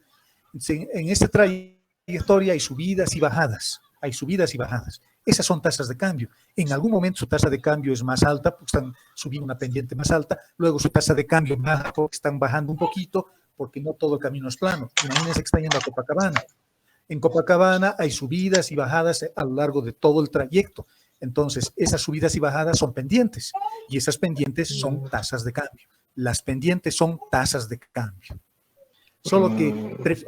En esta trayectoria hay subidas y bajadas. Hay subidas y bajadas. Esas son tasas de cambio. En algún momento su tasa de cambio es más alta porque están subiendo una pendiente más alta. Luego su tasa de cambio baja porque están bajando un poquito porque no todo el camino es plano. Imagínense que están yendo a Copacabana. En Copacabana hay subidas y bajadas a lo largo de todo el trayecto. Entonces, esas subidas y bajadas son pendientes y esas pendientes son tasas de cambio. Las pendientes son tasas de cambio. Solo que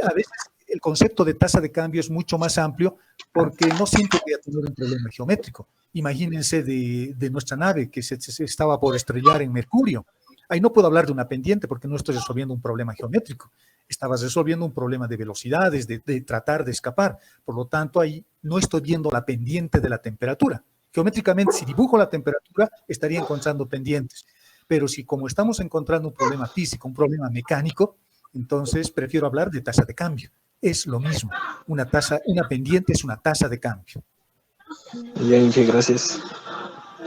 a veces el concepto de tasa de cambio es mucho más amplio porque no siempre voy a tener un problema geométrico. Imagínense de nuestra nave que se estaba por estrellar en Mercurio. Ahí no puedo hablar de una pendiente porque no estoy resolviendo un problema geométrico. Estabas resolviendo un problema de velocidades, de tratar de escapar. Por lo tanto, ahí no estoy viendo la pendiente de la temperatura. Geométricamente, si dibujo la temperatura, estaría encontrando pendientes. Pero si como estamos encontrando un problema físico, un problema mecánico, entonces prefiero hablar de tasa de cambio. Es lo mismo. Una pendiente es una tasa de cambio. Bien, gracias.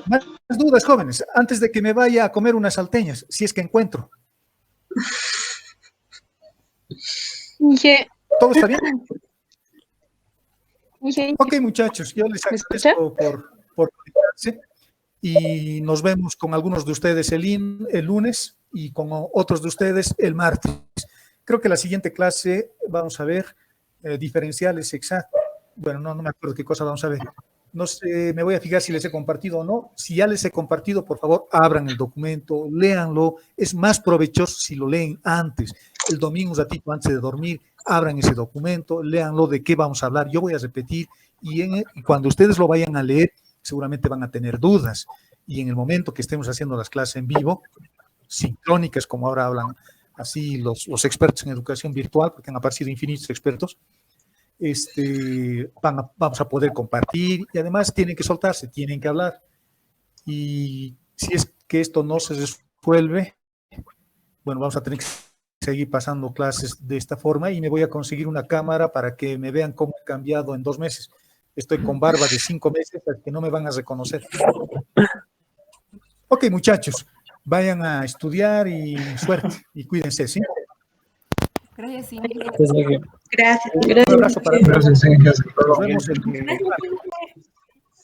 Más dudas, jóvenes, antes de que me vaya a comer unas salteñas, si es que encuentro. Inge. ¿Todo está bien? Inge. Ok, muchachos, yo les agradezco por conectarse y nos vemos con algunos de ustedes el lunes y con otros de ustedes el martes. Creo que la siguiente clase vamos a ver diferenciales exactos. Bueno, no me acuerdo qué cosa vamos a ver. No sé, me voy a fijar si les he compartido o no. Si ya les he compartido, por favor, abran el documento, léanlo. Es más provechoso si lo leen antes. El domingo, un ratito antes de dormir, abran ese documento, léanlo, de qué vamos a hablar. Yo voy a repetir y cuando ustedes lo vayan a leer, seguramente van a tener dudas. Y en el momento que estemos haciendo las clases en vivo, sincrónicas, como ahora hablan así los expertos en educación virtual, porque han aparecido infinitos expertos, vamos a poder compartir y además tienen que soltarse, tienen que hablar. Y si es que esto no se resuelve, bueno, vamos a tener que seguir pasando clases de esta forma y me voy a conseguir una cámara para que me vean cómo he cambiado en 2 meses. Estoy con barba de 5 meses, que no me van a reconocer. Ok, muchachos, vayan a estudiar y suerte y cuídense, ¿sí? Gracias, sí. Gracias. Un abrazo para todos. Gracias, Nos vemos el